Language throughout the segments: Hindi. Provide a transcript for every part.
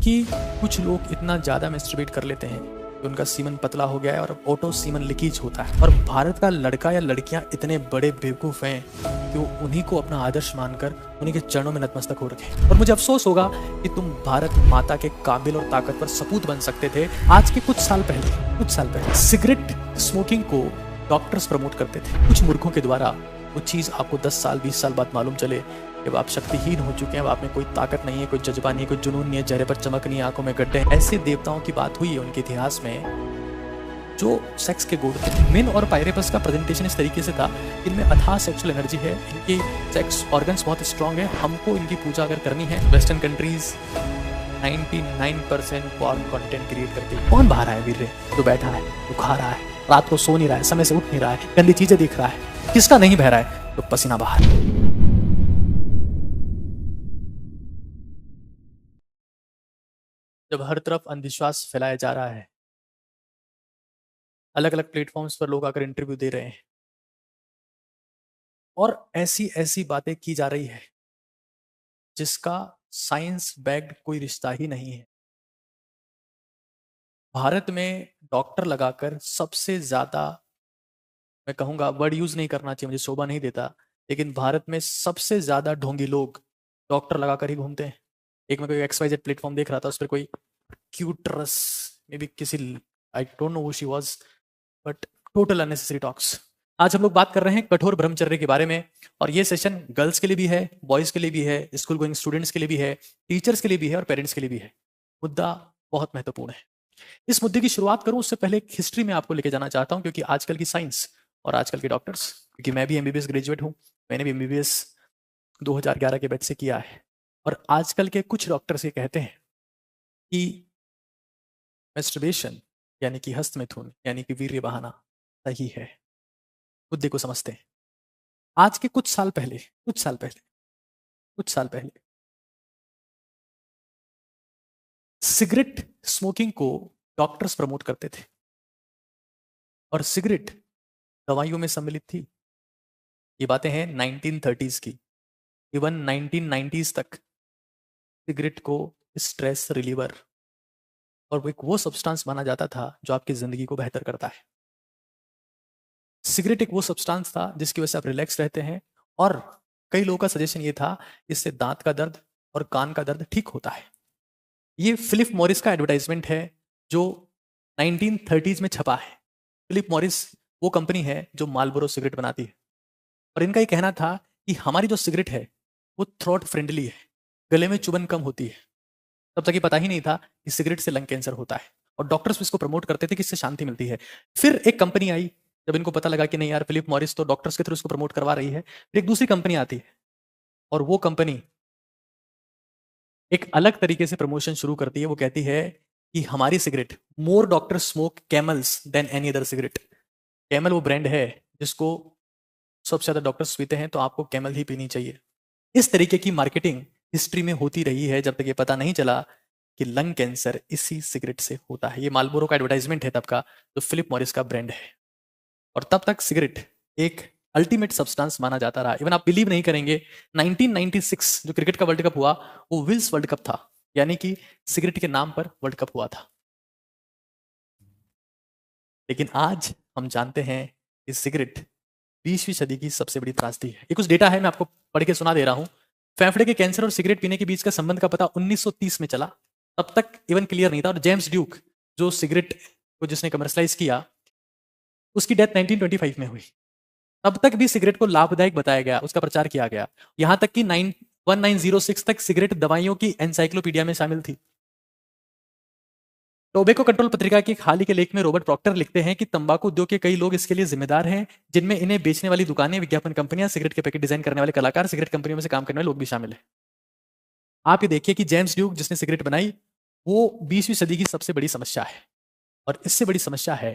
कि कुछ लोग इतना ज़्यादा मैस्टरबेट कर लेते हैं कि उनका सीमन पतला हो गया है और ऑटो सीमन लीकेज होता है। और भारत का लड़का या लड़कियां इतने बड़े बेवकूफ़ हैं कि वो उन्हीं को अपना आदर्श मानकर उन्हीं के चरणों में नतमस्तक हो रखे। और मुझे अफसोस होगा कि तुम भारत माता के काबिल और ताकतवर सपूत बन सकते थे। आज के कुछ साल पहले सिगरेट स्मोकिंग को डॉक्टर्स प्रमोट करते थे। कुछ मूर्खों के द्वारा वो चीज़ आपको 10 साल 20 साल बाद मालूम चले जब आप शक्तिहीन हो चुके हैं, अब आप में कोई ताकत नहीं है, कोई जज्बा नहीं है, कोई जुनून नहीं है, चेहरे पर चमक नहीं है, आंखों में गड्ढे हैं। ऐसे देवताओं की बात हुई है उनके इतिहास में जो सेक्स के गॉड थे। मेन और पायरेपस का प्रेजेंटेशन इस तरीके से था, इनमें अथाह सेक्सुअल एनर्जी है, इनके सेक्स ऑर्गन्स बहुत स्ट्रांग है, हमको इनकी पूजा अगर करनी है। Western countries 99% porn content create करती है। कौन बाहर है वीर जो बैठा है, जो खा रहा है, रात को सो नहीं रहा है, समय से उठ नहीं रहा है, गंदी चीजें देख रहा है, किसका नहीं बह रहा है? तो पसीना बाहर। जब हर तरफ अंधविश्वास फैलाया जा रहा है, अलग अलग प्लेटफॉर्म्स पर लोग आकर इंटरव्यू दे रहे हैं और ऐसी ऐसी बातें की जा रही है जिसका साइंस बैक्ड कोई रिश्ता ही नहीं है। भारत में डॉक्टर लगाकर सबसे ज्यादा, मैं कहूंगा वर्ड यूज नहीं करना चाहिए, मुझे शोभा नहीं देता, लेकिन भारत में सबसे ज्यादा ढोंगी लोग डॉक्टर लगाकर ही घूमते हैं। एक मैं कोई XYZ प्लेटफॉर्म देख रहा था, उस पर कोई क्यूटरस मे बी किसी, I don't know who she was, but total unnecessary talks. आज हम लोग बात कर रहे हैं कठोर ब्रह्मचर्य के बारे में, और ये सेशन गर्ल्स के लिए भी है, बॉयज के लिए भी है, स्कूल गोइंग स्टूडेंट्स के लिए भी है, टीचर्स के लिए भी है और पेरेंट्स के लिए भी है। मुद्दा बहुत महत्वपूर्ण है। इस मुद्दे की शुरुआत करूं उससे पहले एक हिस्ट्री में आपको लेके जाना चाहता हूं, क्योंकि आजकल की साइंस और आजकल के डॉक्टर्स, क्योंकि मैं भी MBBS ग्रेजुएट हूं, मैंने भी MBBS 2011 के बैच से किया है, और आजकल के कुछ डॉक्टर्स ये कहते हैं कि मैस्टरबेशन यानी कि हस्तमैथुन यानी कि वीर्य बहाना सही है। मुद्दे को समझते हैं। आज के कुछ साल पहले सिगरेट स्मोकिंग को डॉक्टर्स प्रमोट करते थे और सिगरेट दवाइयों में सम्मिलित थी। ये बातें हैं 1930s की। इवन 1990s तक सिगरेट को स्ट्रेस रिलीवर और एक वो सब्सटेंस माना जाता था जो आपकी जिंदगी को बेहतर करता है। सिगरेट एक वो सब्सटेंस था जिसकी वजह से आप रिलैक्स रहते हैं, और कई लोगों का सजेशन ये था इससे दांत का दर्द और कान का दर्द ठीक होता है। ये फिलिप मॉरिस का एडवर्टाइजमेंट है जो 1930s में छपा है। फिलिप मॉरिस वो कंपनी है जो मार्लबोरो सिगरेट बनाती है, और इनका ये कहना था कि हमारी जो सिगरेट है वो थ्रोट फ्रेंडली है, गले में चुभन कम होती है। तब तक ये पता ही नहीं था कि सिगरेट से लंग कैंसर होता है, और डॉक्टर्स इसको प्रमोट करते थे कि इससे शांति मिलती है। फिर एक कंपनी आई, जब इनको पता लगा कि नहीं यार, फिलिप मॉरिस तो डॉक्टर्स के थ्रू इसको प्रमोट करवा रही है, फिर एक दूसरी कंपनी आती है, और वो कंपनी एक अलग तरीके से प्रमोशन शुरू करती है। वो कहती है कि हमारी cigarette, more doctor smoke Camels than any other cigarette. Camel वो ब्रांड है जिसको सबसे ज्यादा डॉक्टर्स पीते हैं, तो आपको कैमल ही पीनी चाहिए। इस तरीके की मार्केटिंग हिस्ट्री में होती रही है जब तक ये पता नहीं चला कि लंग कैंसर इसी सिगरेट से होता है। ये मार्लबोरो का एडवर्टाइजमेंट है तब का, जो फिलिप मॉरिस का ब्रांड है, और तब तक सिगरेट एक अल्टीमेट सब्सटेंस माना जाता रहा। इवन आप बिलीव नहीं करेंगे, 1996 जो क्रिकेट का वर्ल्ड कप हुआ वो विल्स वर्ल्ड कप था, यानी कि सिगरेट के नाम पर वर्ल्ड कप हुआ था। लेकिन आज हम जानते हैं कि सिगरेट 20वीं सदी की सबसे बड़ी त्रासदी है। ये कुछ डेटा है, मैं आपको पढ़ के सुना दे रहा हूं। फेफड़े के कैंसर और सिगरेट पीने के बीच का संबंध का पता 1930 में चला। तब तक इवन क्लियर नहीं था, और जेम्स ड्यूक जो सिगरेट को जिसने कमर्शलाइज किया, उसकी डेथ 1925 में हुई। तब तक भी सिगरेट को लाभदायक बताया गया, उसका प्रचार किया गया, यहां तक कि 1906 तक सिगरेट दवाइयों की एनसाइक्लोपीडिया में शामिल थी। टोबैको कंट्रोल पत्रिका के एक हाल ही के लेख में रॉबर्ट प्रॉक्टर लिखते हैं कि तंबाकू उद्योग के कई लोग इसके लिए जिम्मेदार हैं, जिनमें इन्हें बेचने वाली दुकानें, विज्ञापन कंपनियां, सिगरेट के पैकेट डिजाइन करने वाले कलाकार, सिगरेट कंपनियों में से काम करने वाले लोग भी शामिल हैं। आप ये देखिए कि जेम्स ड्यूक जिसने सिगरेट बनाई, वो 20वीं सदी की सबसे बड़ी समस्या है, और इससे बड़ी समस्या है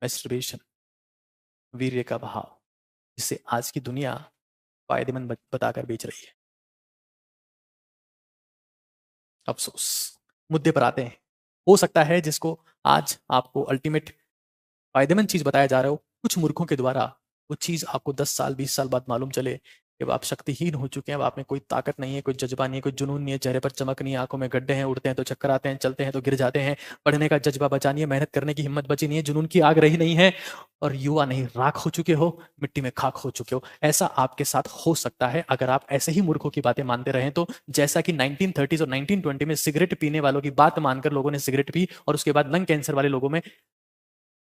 मैस्टरबेशन, वीर्य का बहाव, जिसे आज की दुनिया फायदेमंद बताकर बेच रही है। अफसोस। मुद्दे पर आते हैं। हो सकता है जिसको आज आपको अल्टीमेट फायदेमंद चीज बताया जा रहा हो, कुछ मूर्खों के द्वारा वो चीज आपको 10 साल 20 साल बाद मालूम चले अब आप शक्तिहीन हो चुके हैं, अब आप में कोई ताकत नहीं है, कोई जज्बा नहीं है, कोई जुनून नहीं है, चेहरे पर चमक नहीं है, आंखों में गड्ढे हैं, उड़ते हैं तो चक्कर आते हैं, चलते हैं तो गिर जाते हैं, पढ़ने का जज्बा बचा नहीं है, मेहनत करने की हिम्मत बची नहीं है, जुनून की आग रही नहीं है, और युवा नहीं, राख हो चुके हो, मिट्टी में खाक हो चुके हो। ऐसा आपके साथ हो सकता है अगर आप ऐसे ही मूर्खों की बातें मानते रहें तो। जैसा कि 1930s और 1920 में सिगरेट पीने वालों की बात मानकर लोगों ने सिगरेट पी, और उसके बाद लंग कैंसर वाले लोगों में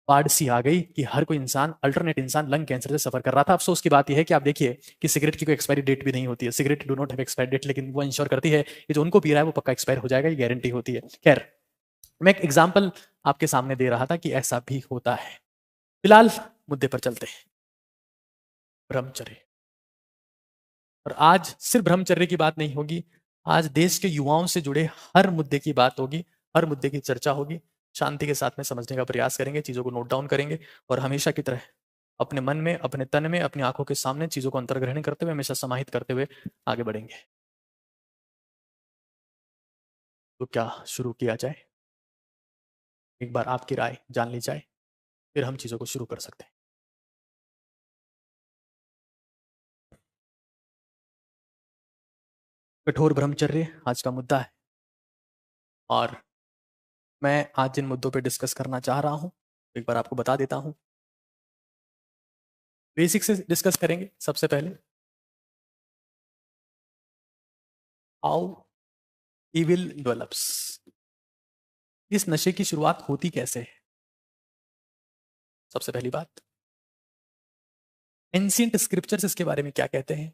बाढ़ सी आ गई कि हर कोई इंसान, अल्टरनेट इंसान, लंग कैंसर से सफर कर रहा था। अफसोस की बात यह है कि आप देखिए कि सिगरेट की कोई एक्सपायरी डेट भी नहीं होती है। Cigarette do not have expiry date, लेकिन वो इंश्योर करती है कि जो उनको पी रहा है वो पक्का एक्सपायर हो जाएगा, ये गारंटी होती है। खैर, मैं एक एग्जाम्पल आपके सामने दे रहा था कि ऐसा भी होता है। फिलहाल मुद्दे पर चलते हैं, ब्रह्मचर्य। और आज सिर्फ ब्रह्मचर्य की बात नहीं होगी, आज देश के युवाओं से जुड़े हर मुद्दे की बात होगी, हर मुद्दे की चर्चा होगी। शांति के साथ में समझने का प्रयास करेंगे, चीजों को नोट डाउन करेंगे, और हमेशा की तरह अपने मन में, अपने तन में, अपनी आंखों के सामने चीजों को अंतर्ग्रहण करते हुए, हमेशा समाहित करते हुए आगे बढ़ेंगे। तो क्या शुरू किया जाए? एक बार आपकी राय जान ली जाए, फिर हम चीजों को शुरू कर सकते हैं। कठोर ब्रह्मचर्य आज का मुद्दा है, और मैं आज जिन मुद्दों पे डिस्कस करना चाह रहा हूं, एक बार आपको बता देता हूं। बेसिक से डिस्कस करेंगे। सबसे पहले, हाउ इविल डेवलप्स, इस नशे की शुरुआत होती कैसे है। सबसे पहली बात, एंशियंट स्क्रिप्चर्स इसके बारे में क्या कहते हैं।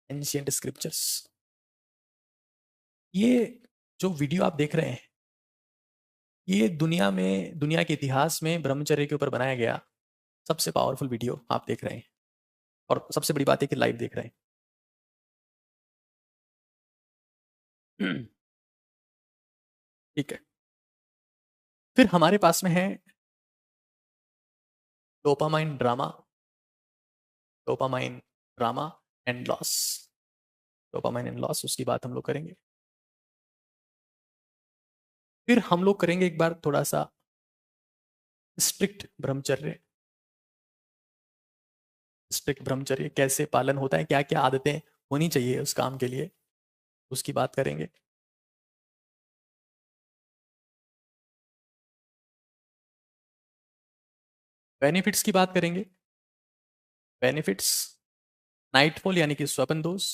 एंशियंट स्क्रिप्चर्स, ये जो वीडियो आप देख रहे हैं, ये दुनिया में, दुनिया के इतिहास में ब्रह्मचर्य के ऊपर बनाया गया सबसे पावरफुल वीडियो आप देख रहे हैं, और सबसे बड़ी बात है कि लाइव देख रहे हैं। ठीक है, फिर हमारे पास में है dopamine drama, dopamine drama and loss, dopamine and loss, उसकी बात हम लोग करेंगे। फिर हम लोग करेंगे एक बार थोड़ा सा स्ट्रिक्ट ब्रह्मचर्य, स्ट्रिक्ट ब्रह्मचर्य कैसे पालन होता है, क्या क्या आदतें होनी चाहिए उस काम के लिए, उसकी बात करेंगे। बेनिफिट्स की बात करेंगे, बेनिफिट्स, नाइटफॉल यानी कि स्वप्न दोष,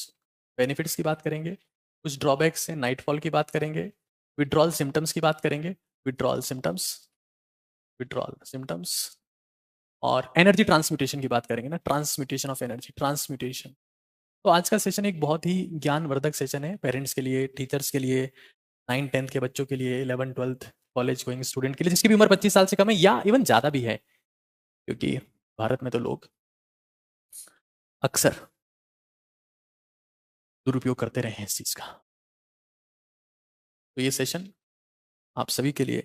बेनिफिट्स की बात करेंगे। कुछ ड्रॉबैक्स हैं नाइटफॉल की बात करेंगे। विड्रॉल सिम्टम्स की बात करेंगे, विड्रॉल सिम्टम्स, विड्रॉल सिम्टम्स, और एनर्जी ट्रांसम्यूटेशन की बात करेंगे ना, ट्रांसम्यूटेशन ऑफ एनर्जी, ट्रांसम्यूटेशन। तो आज का सेशन एक बहुत ही ज्ञानवर्धक सेशन है, पेरेंट्स के लिए, टीचर्स के लिए, 9th-10th के बच्चों के लिए, 11th-12th कॉलेज गोइंग स्टूडेंट के लिए, जिसकी भी उम्र 25 साल से कम है या इवन ज़्यादा भी है, क्योंकि भारत में तो लोग अक्सर दुरुपयोग करते रहे हैं इस चीज़ का। तो ये सेशन आप सभी के लिए,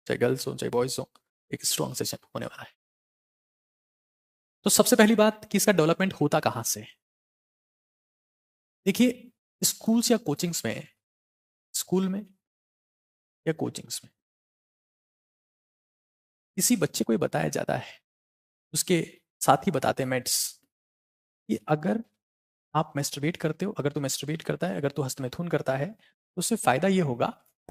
चाहे गर्ल्स हो चाहे बॉयज हो, एक स्ट्रॉन्ग सेशन होने वाला है। तो सबसे पहली बात कि इसका डेवलपमेंट होता कहाँ से है। देखिए, स्कूल्स या कोचिंग्स में, स्कूल में या कोचिंग्स में किसी बच्चे को ये बताया जाता है, उसके साथ ही बताते हैं मेट्स, कि अगर आप मेस्टरबेट करते हो, अगर तू मेस्टरबेट करता है, अगर तू हस्तमैथुन करता है, तो उससे फायदा ये होगा,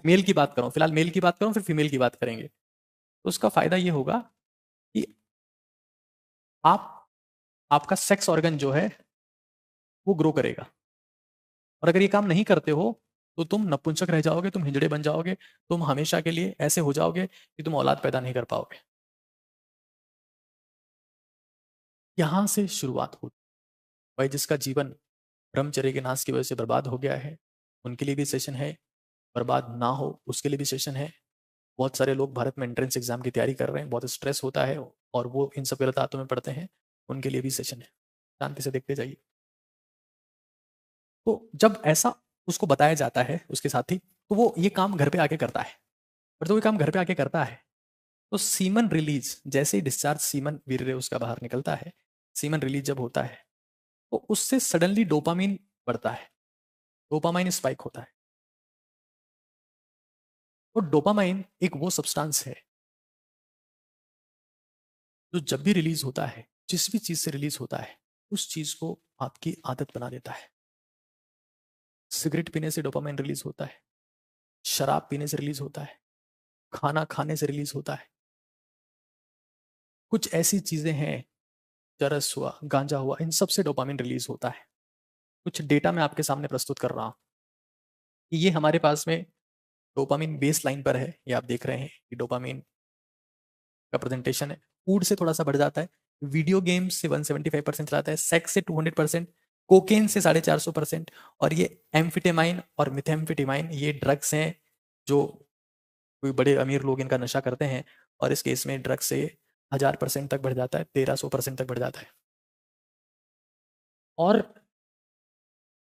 मेल की बात करूं, फिलहाल मेल की बात करूं, फिर फीमेल की बात करेंगे। तो उसका फायदा ये होगा कि आप, आपका सेक्स ऑर्गन जो है वो ग्रो करेगा, और अगर ये काम नहीं करते हो तो तुम नपुंसक रह जाओगे, तुम हिजड़े बन जाओगे, तुम हमेशा के लिए ऐसे हो जाओगे कि तुम औलाद पैदा नहीं कर पाओगे। यहां से शुरुआत होती। भाई जिसका जीवन ब्रह्मचर्य के नाश की वजह से बर्बाद हो गया है, उनके लिए भी सेशन है, बर्बाद ना हो उसके लिए भी सेशन है। बहुत सारे लोग भारत में एंट्रेंस एग्जाम की तैयारी कर रहे हैं, बहुत स्ट्रेस होता है और वो इन सब गलत आदतों में पड़ते हैं, उनके लिए भी सेशन है। शांति से देखते जाइए। तो जब ऐसा उसको बताया जाता है उसके साथी, तो वो ये काम घर पे आके करता है। और जब वो काम घर पे आके करता है तो सीमन रिलीज, जैसे ही डिस्चार्ज सीमन वीर्य उसका बाहर निकलता है, सीमन रिलीज जब होता है तो उससे सडनली डोपामीन बढ़ता है, डोपामाइन स्पाइक होता है। और डोपामाइन एक वो सब्सटेंस है जो जब भी रिलीज होता है, जिस भी चीज से रिलीज होता है, उस चीज को आपकी आदत बना देता है। सिगरेट पीने से डोपामाइन रिलीज होता है, शराब पीने से रिलीज होता है, खाना खाने से रिलीज होता है। कुछ ऐसी चीजें हैं, चरस हुआ, गांजा हुआ, इन सब से डोपामिन रिलीज होता है। कुछ डेटा मैं आपके सामने प्रस्तुत कर रहा हूं कि ये हमारे पास में डोपामिन बेस लाइन पर है। ये आप देख रहे हैं कि डोपामिन का प्रेजेंटेशन है। फूड से थोड़ा सा बढ़ जाता है, वीडियो गेम्स से 175% चलाता है, सेक्स से 200%, कोकेन से 450%, और ये एम्फिटेमाइन और मिथेम्फिटेमाइन ये ड्रग्स हैं जो कोई बड़े अमीर लोग इनका नशा करते हैं, और इस केस में ड्रग्स से 1000% तक बढ़ जाता है, 1300% तक बढ़ जाता है। और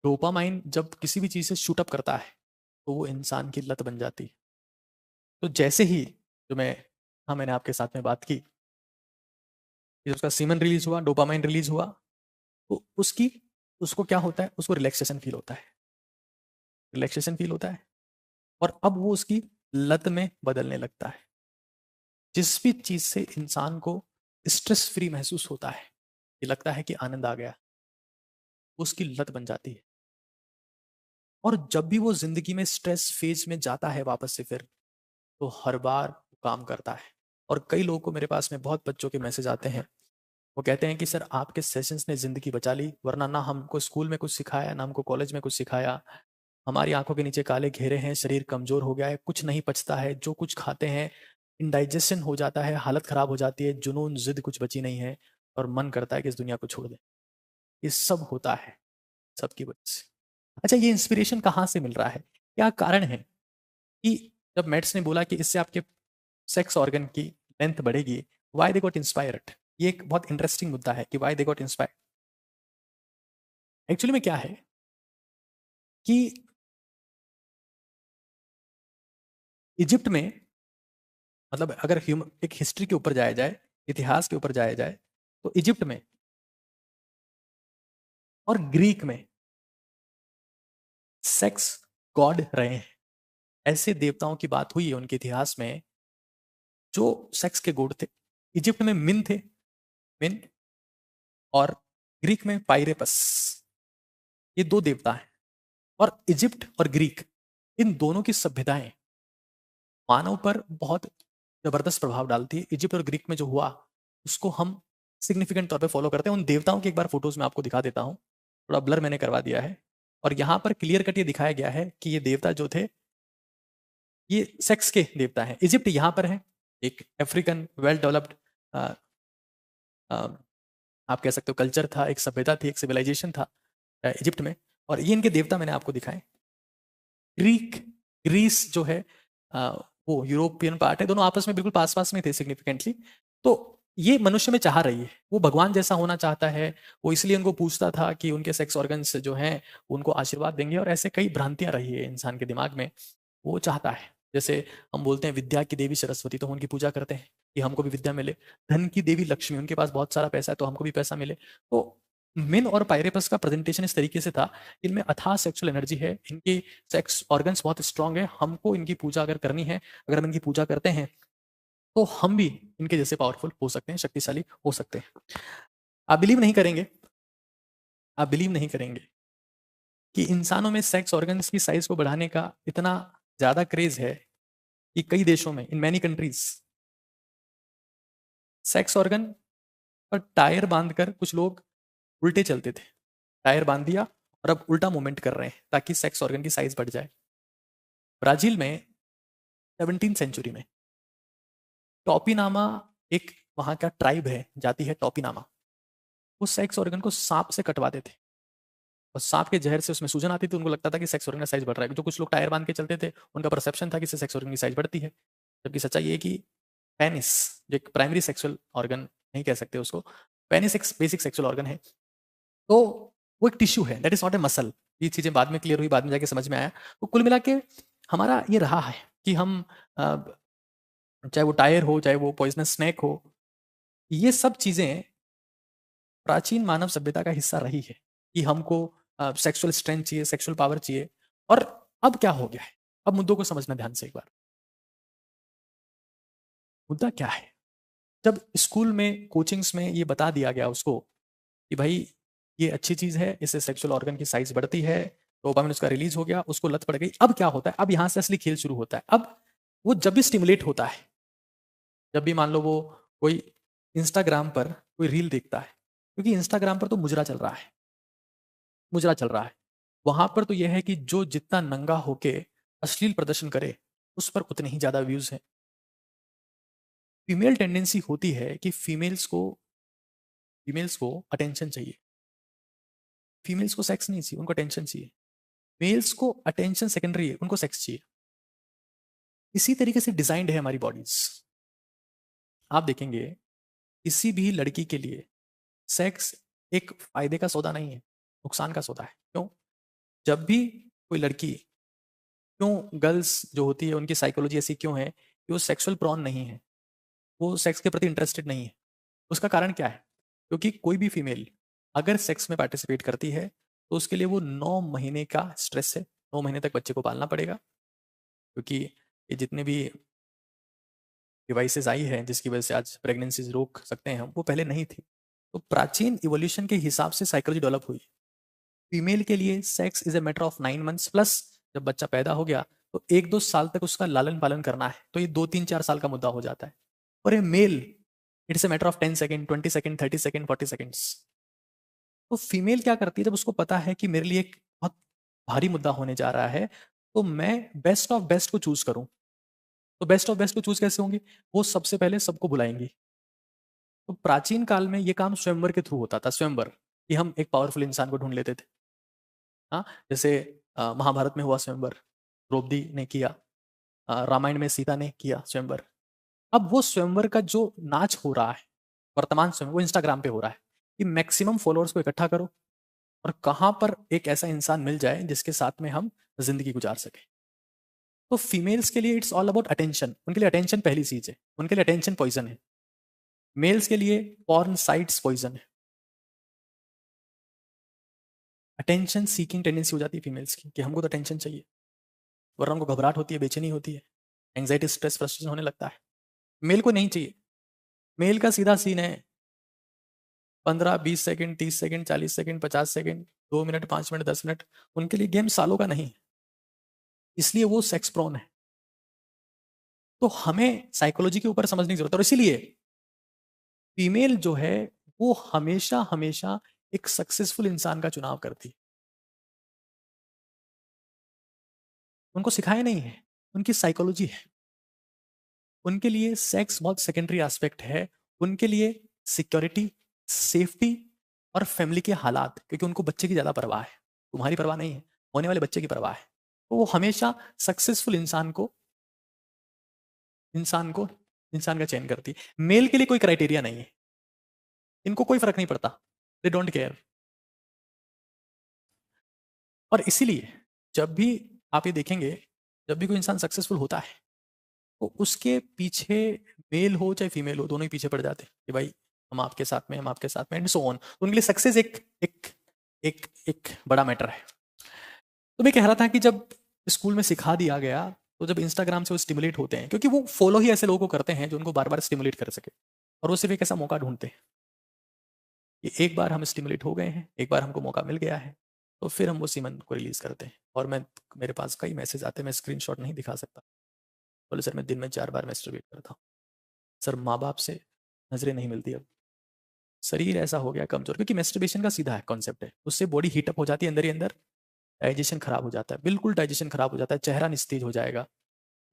डोपामाइन जब किसी भी चीज़ से शूट अप करता है तो वो इंसान की लत बन जाती है। तो जैसे ही जो मैं हाँ मैंने आपके साथ में बात की कि उसका सीमन रिलीज हुआ, डोपामाइन रिलीज हुआ, तो उसको क्या होता है, उसको रिलैक्सेशन फील होता है, रिलैक्सेशन फील होता है, और अब वो उसकी लत में बदलने लगता है। जिस भी चीज से इंसान को स्ट्रेस फ्री महसूस होता है, ये लगता है कि आनंद आ गया, उसकी लत बन जाती है। और जब भी वो जिंदगी में स्ट्रेस फेज में जाता है वापस से फिर, तो हर बार काम करता है। और कई लोगों को, मेरे पास में बहुत बच्चों के मैसेज आते हैं, वो कहते हैं कि सर आपके सेशंस ने ज़िंदगी बचा ली, वरना ना हमको स्कूल में कुछ सिखाया, ना हमको कॉलेज में कुछ सिखाया। हमारी आंखों के नीचे काले घेरे हैं, शरीर कमज़ोर हो गया है, कुछ नहीं पचता है, जो कुछ खाते हैं इंडाइजेशन हो जाता है, हालत ख़राब हो जाती है, जुनून ज़िद कुछ बची नहीं है, और मन करता है कि इस दुनिया को छोड़ दें। ये सब होता है सबकी वजह से। अच्छा, ये इंस्पिरेशन कहाँ से मिल रहा है? क्या कारण है कि जब मेट्स ने बोला कि इससे आपके सेक्स ऑर्गन की लेंथ बढ़ेगी, व्हाई दे गॉट इंस्पायर्ड? ये एक बहुत इंटरेस्टिंग मुद्दा है कि why they got inspired. Actually में क्या है कि इजिप्ट में, मतलब अगर एक हिस्ट्री के ऊपर जाया जाए, इतिहास के ऊपर जाया जाए, तो इजिप्ट में और ग्रीक में सेक्स गॉड रहे हैं। ऐसे देवताओं की बात हुई है उनके इतिहास में जो सेक्स के गॉड थे। इजिप्ट में मिन थे, मिन, और ग्रीक में पाइरेपस। ये दो देवता हैं। और इजिप्ट और ग्रीक, इन दोनों की सभ्यताएं मानव पर बहुत जबरदस्त प्रभाव डालती है। इजिप्ट और ग्रीक में जो हुआ उसको हम सिग्निफिकेंट तौर पे फॉलो करते हैं। उन देवताओं की एक बार फोटोज में आपको दिखा देता हूँ, थोड़ा ब्लर मैंने करवा दिया है, और यहाँ पर क्लियर कट ये दिखाया गया है कि ये देवता जो थे ये सेक्स के देवता हैं। इजिप्ट यहाँ पर है, एक अफ्रीकन वेल डेवलप्ड आप कह सकते हो कल्चर था, एक सभ्यता थी, एक सिविलाइजेशन था इजिप्ट में, और ये इनके देवता मैंने आपको दिखाए। ग्रीक, ग्रीस जो है वो यूरोपियन पार्ट है, दोनों आपस में बिल्कुल पास पास में थे सिग्निफिकेंटली। तो ये मनुष्य में चाह रही है, वो भगवान जैसा होना चाहता है, वो इसलिए उनको पूछता था कि उनके सेक्स ऑर्गन्स जो हैं उनको आशीर्वाद देंगे, और ऐसे कई भ्रांतियां रही है इंसान के दिमाग में। वो चाहता है, जैसे हम बोलते हैं विद्या की देवी सरस्वती, तो हम उनकी पूजा करते हैं कि हमको भी विद्या मिले। धन की देवी लक्ष्मी, उनके पास बहुत सारा पैसा है तो हमको भी पैसा मिले। तो मिन और पायरेपस का प्रेजेंटेशन इस तरीके से था, इनमें अथाह सेक्सुअल एनर्जी है, इनके सेक्स ऑर्गन्स बहुत स्ट्रांग है, हमको इनकी पूजा अगर करनी है, अगर हम इनकी पूजा करते हैं तो हम भी इनके जैसे पावरफुल हो सकते हैं, शक्तिशाली हो सकते हैं। आप बिलीव नहीं करेंगे, आप बिलीव नहीं करेंगे कि इंसानों में सेक्स ऑर्गन्स की साइज को बढ़ाने का इतना ज्यादा क्रेज है कि कई देशों में, in many countries, sex organ पर टायर बांधकर कुछ लोग उल्टे चलते थे। टायर बांध दिया और अब उल्टा मूवमेंट कर रहे हैं ताकि सेक्स ऑर्गन की साइज बढ़ जाए। ब्राजील में 17th सेंचुरी में टॉपिनामा, एक वहां का ट्राइब है, जाति है टॉपिनामा, वो सेक्स ऑर्गन को सांप से कटवाते थे, और सांप के जहर से उसमें सूजन आती थी, उनको लगता था कि सेक्स ऑर्गन का साइज बढ़ रहा है। जो कुछ लोग टायर बांध के चलते थे उनका परसेप्शन था कि इससे सेक्स ऑर्गन की साइज बढ़ती है, जबकि सच्चाई ये है कि पेनिस, जो एक प्राइमरी सेक्सुअल ऑर्गन नहीं कह सकते उसको, पेनिस एक बेसिक सेक्सुअल ऑर्गन है, तो वो एक टिश्यू है, that is not a muscle. ये चीजें बाद में क्लियर हुई, बाद में जाके समझ में आया। तो कुल मिला के हमारा ये रहा है कि हम चाहे वो टायर हो, चाहे वो पॉइजनस स्नैक हो, ये सब चीजें प्राचीन मानव सभ्यता का हिस्सा रही है कि हमको सेक्सुअल स्ट्रेंथ चाहिए, सेक्सुअल पावर चाहिए। और अब क्या हो गया है, अब मुद्दों को समझना ध्यान से एक बार। मुद्दा क्या है, जब स्कूल में, कोचिंग्स में ये बता दिया गया उसको कि भाई ये अच्छी चीज़ है, इससे सेक्सुअल ऑर्गन की साइज़ बढ़ती है, डोपामाइन उसका रिलीज़ हो गया, उसको लत पड़ गई। अब क्या होता है, अब यहाँ से असली खेल शुरू होता है। अब वो जब भी स्टिमुलेट होता है, जब भी मान लो वो कोई इंस्टाग्राम पर कोई रील देखता है, क्योंकि इंस्टाग्राम पर तो मुजरा चल रहा है, मुजरा चल रहा है। वहाँ पर तो ये है कि जो जितना नंगा होके अश्लील प्रदर्शन करे, उस पर उतने ही ज़्यादा व्यूज़ हैं। फीमेल टेंडेंसी होती है कि फीमेल्स को अटेंशन चाहिए। फीमेल्स को सेक्स नहीं चाहिए, उनको अटेंशन चाहिए। मेल्स को अटेंशन सेकेंडरी है, उनको सेक्स चाहिए। इसी तरीके से डिजाइंड है हमारी बॉडीज। आप देखेंगे किसी भी लड़की के लिए सेक्स एक फायदे का सौदा नहीं है, नुकसान का सौदा है। क्यों? जब भी कोई लड़की, क्यों गर्ल्स जो होती है उनकी साइकोलॉजी ऐसी क्यों है कि वो सेक्सुअल प्रॉन नहीं है, वो सेक्स के प्रति इंटरेस्टेड नहीं है? उसका कारण क्या है? क्योंकि कोई भी फीमेल अगर सेक्स में पार्टिसिपेट करती है तो उसके लिए वो 9 महीने का स्ट्रेस है। 9 महीने तक बच्चे को पालना पड़ेगा, क्योंकि ये जितने भी डिवाइसेस आई हैं जिसकी वजह से आज प्रेगनेंसीज रोक सकते हैं हम, वो पहले नहीं थी। तो प्राचीन इवोल्यूशन के हिसाब से साइकोलॉजी डेवलप हुई। फीमेल के लिए sex is a matter of 9 months plus. जब बच्चा पैदा हो गया तो 1-2 साल तक उसका लालन पालन करना है, तो ये 2-3-4 साल का मुद्दा हो जाता है। और ये male, it's a matter of 10 second, 20 second, 30 second, 40 seconds. तो फीमेल क्या करती है, जब उसको पता है कि मेरे लिए एक बहुत भारी मुद्दा होने जा रहा है, तो मैं बेस्ट ऑफ बेस्ट को चूज करूं। तो बेस्ट ऑफ बेस्ट को चूज कैसे होंगी? वो सबसे पहले सबको बुलाएंगी। तो प्राचीन काल में ये काम स्वयंवर के थ्रू होता था। स्वयंवर कि हम एक पावरफुल इंसान को ढूंढ लेते थे। हाँ, जैसे महाभारत में हुआ स्वयंवर, द्रौपदी ने किया। रामायण में सीता ने किया स्वयंवर। अब वो स्वयंवर का जो नाच हो रहा है, वर्तमान स्वयं, वो इंस्टाग्राम पे हो रहा है कि मैक्सिमम फॉलोअर्स को इकट्ठा करो और कहां पर एक ऐसा इंसान मिल जाए जिसके साथ में हम जिंदगी गुजार सके। तो फीमेल्स के लिए इट्स ऑल अबाउट अटेंशन। उनके लिए अटेंशन पहली चीज है, उनके लिए अटेंशन पॉइजन है। मेल्स के लिए पॉर्न साइट्स पॉइजन है। अटेंशन सीकिंग टेंडेंसी हो जाती है फीमेल्स की कि हमको तो अटेंशन चाहिए, वरना उनको घबराहट होती है, बेचैनी होती है, एंग्जाइटी, स्ट्रेस, फ्रस्ट्रेशन होने लगता है। मेल को नहीं चाहिए। मेल का सीधा सीन है 15-20 second, 30 second, 40 second, 50 second, 2 minute, 5 minute, 10 minute. उनके लिए गेम सालों का नहीं है, इसलिए वो सेक्स प्रोन है। तो हमें साइकोलॉजी के ऊपर समझने की जरूरत है। और इसीलिए फीमेल जो है वो हमेशा हमेशा एक सक्सेसफुल इंसान का चुनाव करती है। उनको सिखाया नहीं है, उनकी साइकोलॉजी है। उनके लिए सेक्स बहुत सेकेंडरी एस्पेक्ट है। उनके लिए सिक्योरिटी, सेफ्टी और फैमिली के हालात, क्योंकि उनको बच्चे की ज़्यादा परवाह है, तुम्हारी परवाह नहीं है, होने वाले बच्चे की परवाह है। तो वो हमेशा सक्सेसफुल इंसान को इंसान का चयन करती है। मेल के लिए कोई क्राइटेरिया नहीं है, इनको कोई फर्क नहीं पड़ता, दे डोंट केयर। और इसीलिए जब भी आप ये देखेंगे, जब भी कोई इंसान सक्सेसफुल होता है तो उसके पीछे मेल हो चाहे फीमेल हो, दोनों ही पीछे पड़ जाते हैं कि भाई हम आपके साथ में, हम आपके साथ में, एंड सो ऑन। तो उनके लिए सक्सेस एक एक एक एक बड़ा मैटर है। तो मैं कह रहा था कि जब स्कूल में सिखा दिया गया, तो जब इंस्टाग्राम से वो स्टिमुलेट होते हैं, क्योंकि वो फॉलो ही ऐसे लोगों को करते हैं जो उनको बार बार स्टिमुलेट कर सके, और वो सिर्फ एक ऐसा मौका ढूंढते हैं कि एक बार हम स्टिमुलेट हो गए हैं, एक बार हमको मौका मिल गया है, तो फिर हम वो सीमन को रिलीज करते हैं। और मेरे पास कई मैसेज आते हैं, मैं स्क्रीनशॉट नहीं दिखा सकता। बोले सर मैं दिन में 4 बार मैस्टरबेट करता हूँ। सर माँ बाप से नजरें नहीं मिलती, अब शरीर ऐसा हो गया कमजोर, क्योंकि मैस्टरबेशन का सीधा है कॉन्सेप्ट है, उससे बॉडी हीटअप हो जाती है अंदर ही अंदर, डाइजेशन खराब हो जाता है, बिल्कुल डाइजेशन खराब हो जाता है, चेहरा निस्तेज हो जाएगा,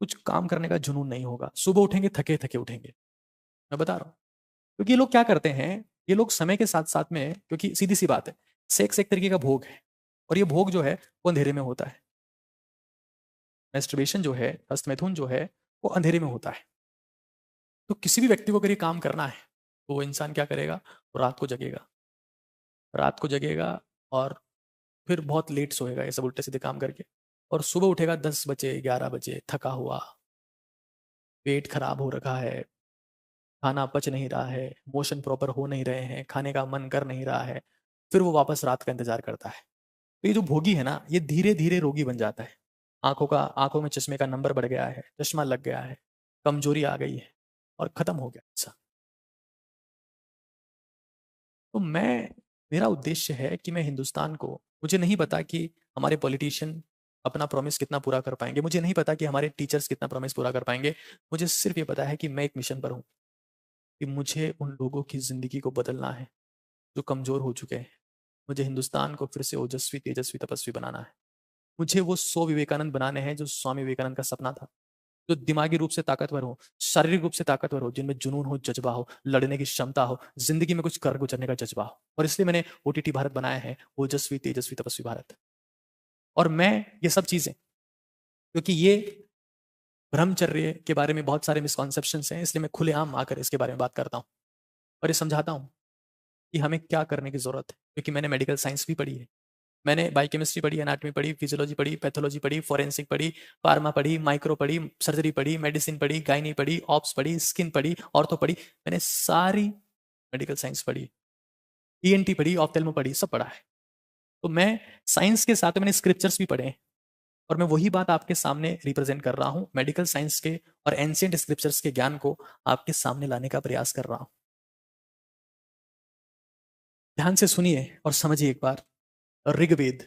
कुछ काम करने का जुनून नहीं होगा, सुबह उठेंगे थके थके उठेंगे। मैं बता रहा हूँ, क्योंकि ये लोग क्या करते हैं, ये लोग समय के साथ साथ में, क्योंकि सीधी सी बात है, सेक्स एक तरीके का भोग है, और ये भोग जो है वो अंधेरे में होता है। मैस्टरबेशन जो है, हस्तमैथुन जो है, वो अंधेरे में होता है। तो किसी भी व्यक्ति को अगर ये काम करना है तो वो इंसान क्या करेगा, वो रात को जगेगा, रात को जगेगा और फिर बहुत लेट सोएगा ये सब उल्टे सीधे काम करके, और सुबह उठेगा 10 बजे, 11 बजे, थका हुआ, पेट खराब हो रखा है, खाना पच नहीं रहा है, मोशन प्रॉपर हो नहीं रहे हैं, खाने का मन कर नहीं रहा है, फिर वो वापस रात का इंतजार करता है। तो ये जो भोगी है ना, ये धीरे धीरे रोगी बन जाता है। आंखों में चश्मे का नंबर बढ़ गया है, चश्मा लग गया है, कमजोरी आ गई है, और खत्म हो गया ऐसा। तो मेरा उद्देश्य है कि मैं हिंदुस्तान को, मुझे नहीं पता कि हमारे पॉलिटिशियन अपना प्रॉमिस कितना पूरा कर पाएंगे, मुझे नहीं पता कि हमारे टीचर्स कितना प्रॉमिस पूरा कर पाएंगे। मुझे सिर्फ ये पता है कि मैं एक मिशन पर हूँ, कि मुझे उन लोगों की ज़िंदगी को बदलना है जो कमज़ोर हो चुके हैं। मुझे हिंदुस्तान को फिर से ओजस्वी, तेजस्वी, तपस्वी बनाना है। मुझे वो 100 विवेकानंद बनाने हैं जो स्वामी विवेकानंद का सपना था। जो दिमागी रूप से ताकतवर हो, शारीरिक रूप से ताकतवर हो, जिनमें जुनून हो, जज़्बा हो, लड़ने की क्षमता हो, ज़िंदगी में कुछ कर गुज़रने का जज़्बा हो। और इसलिए मैंने ओटीटी भारत बनाया है, ओजस्वी, तेजस्वी, तपस्वी भारत। और मैं ये सब चीज़ें, क्योंकि ये ब्रह्मचर्य के बारे में बहुत सारे मिसकॉन्सेप्शंस हैं, इसलिए मैं खुलेआम आकर इसके बारे में बात करता हूँ और ये समझाता हूँ कि हमें क्या करने की ज़रूरत है। क्योंकि मैंने मेडिकल साइंस भी पढ़ी है। मैंने बायोकेमिस्ट्री पढ़ी, एनाटॉमी पढ़ी, फिजियोलॉजी पढ़ी, पैथोलॉजी पढ़ी, फोरेंसिक पढ़ी, फार्मा पढ़ी, माइक्रो पढ़ी, सर्जरी पढ़ी, मेडिसिन पढ़ी, गायनी पढ़ी, ऑप्स पढ़ी, स्किन पढ़ी, ऑर्थो पढ़ी। मैंने सारी मेडिकल साइंस पढ़ी, ईएनटी पढ़ी, ऑफ्थेल्मो पढ़ी, सब पढ़ा है। तो मैं साइंस के साथ मैंने स्क्रिप्चर्स भी पढ़े हैं और मैं वही बात आपके सामने रिप्रेजेंट कर रहा हूँ। मेडिकल साइंस के और एंशिएंट स्क्रिप्चर्स के ज्ञान को आपके सामने लाने का प्रयास कर रहा हूँ। ध्यान से सुनिए और समझिए एक बार। ऋग्वेद,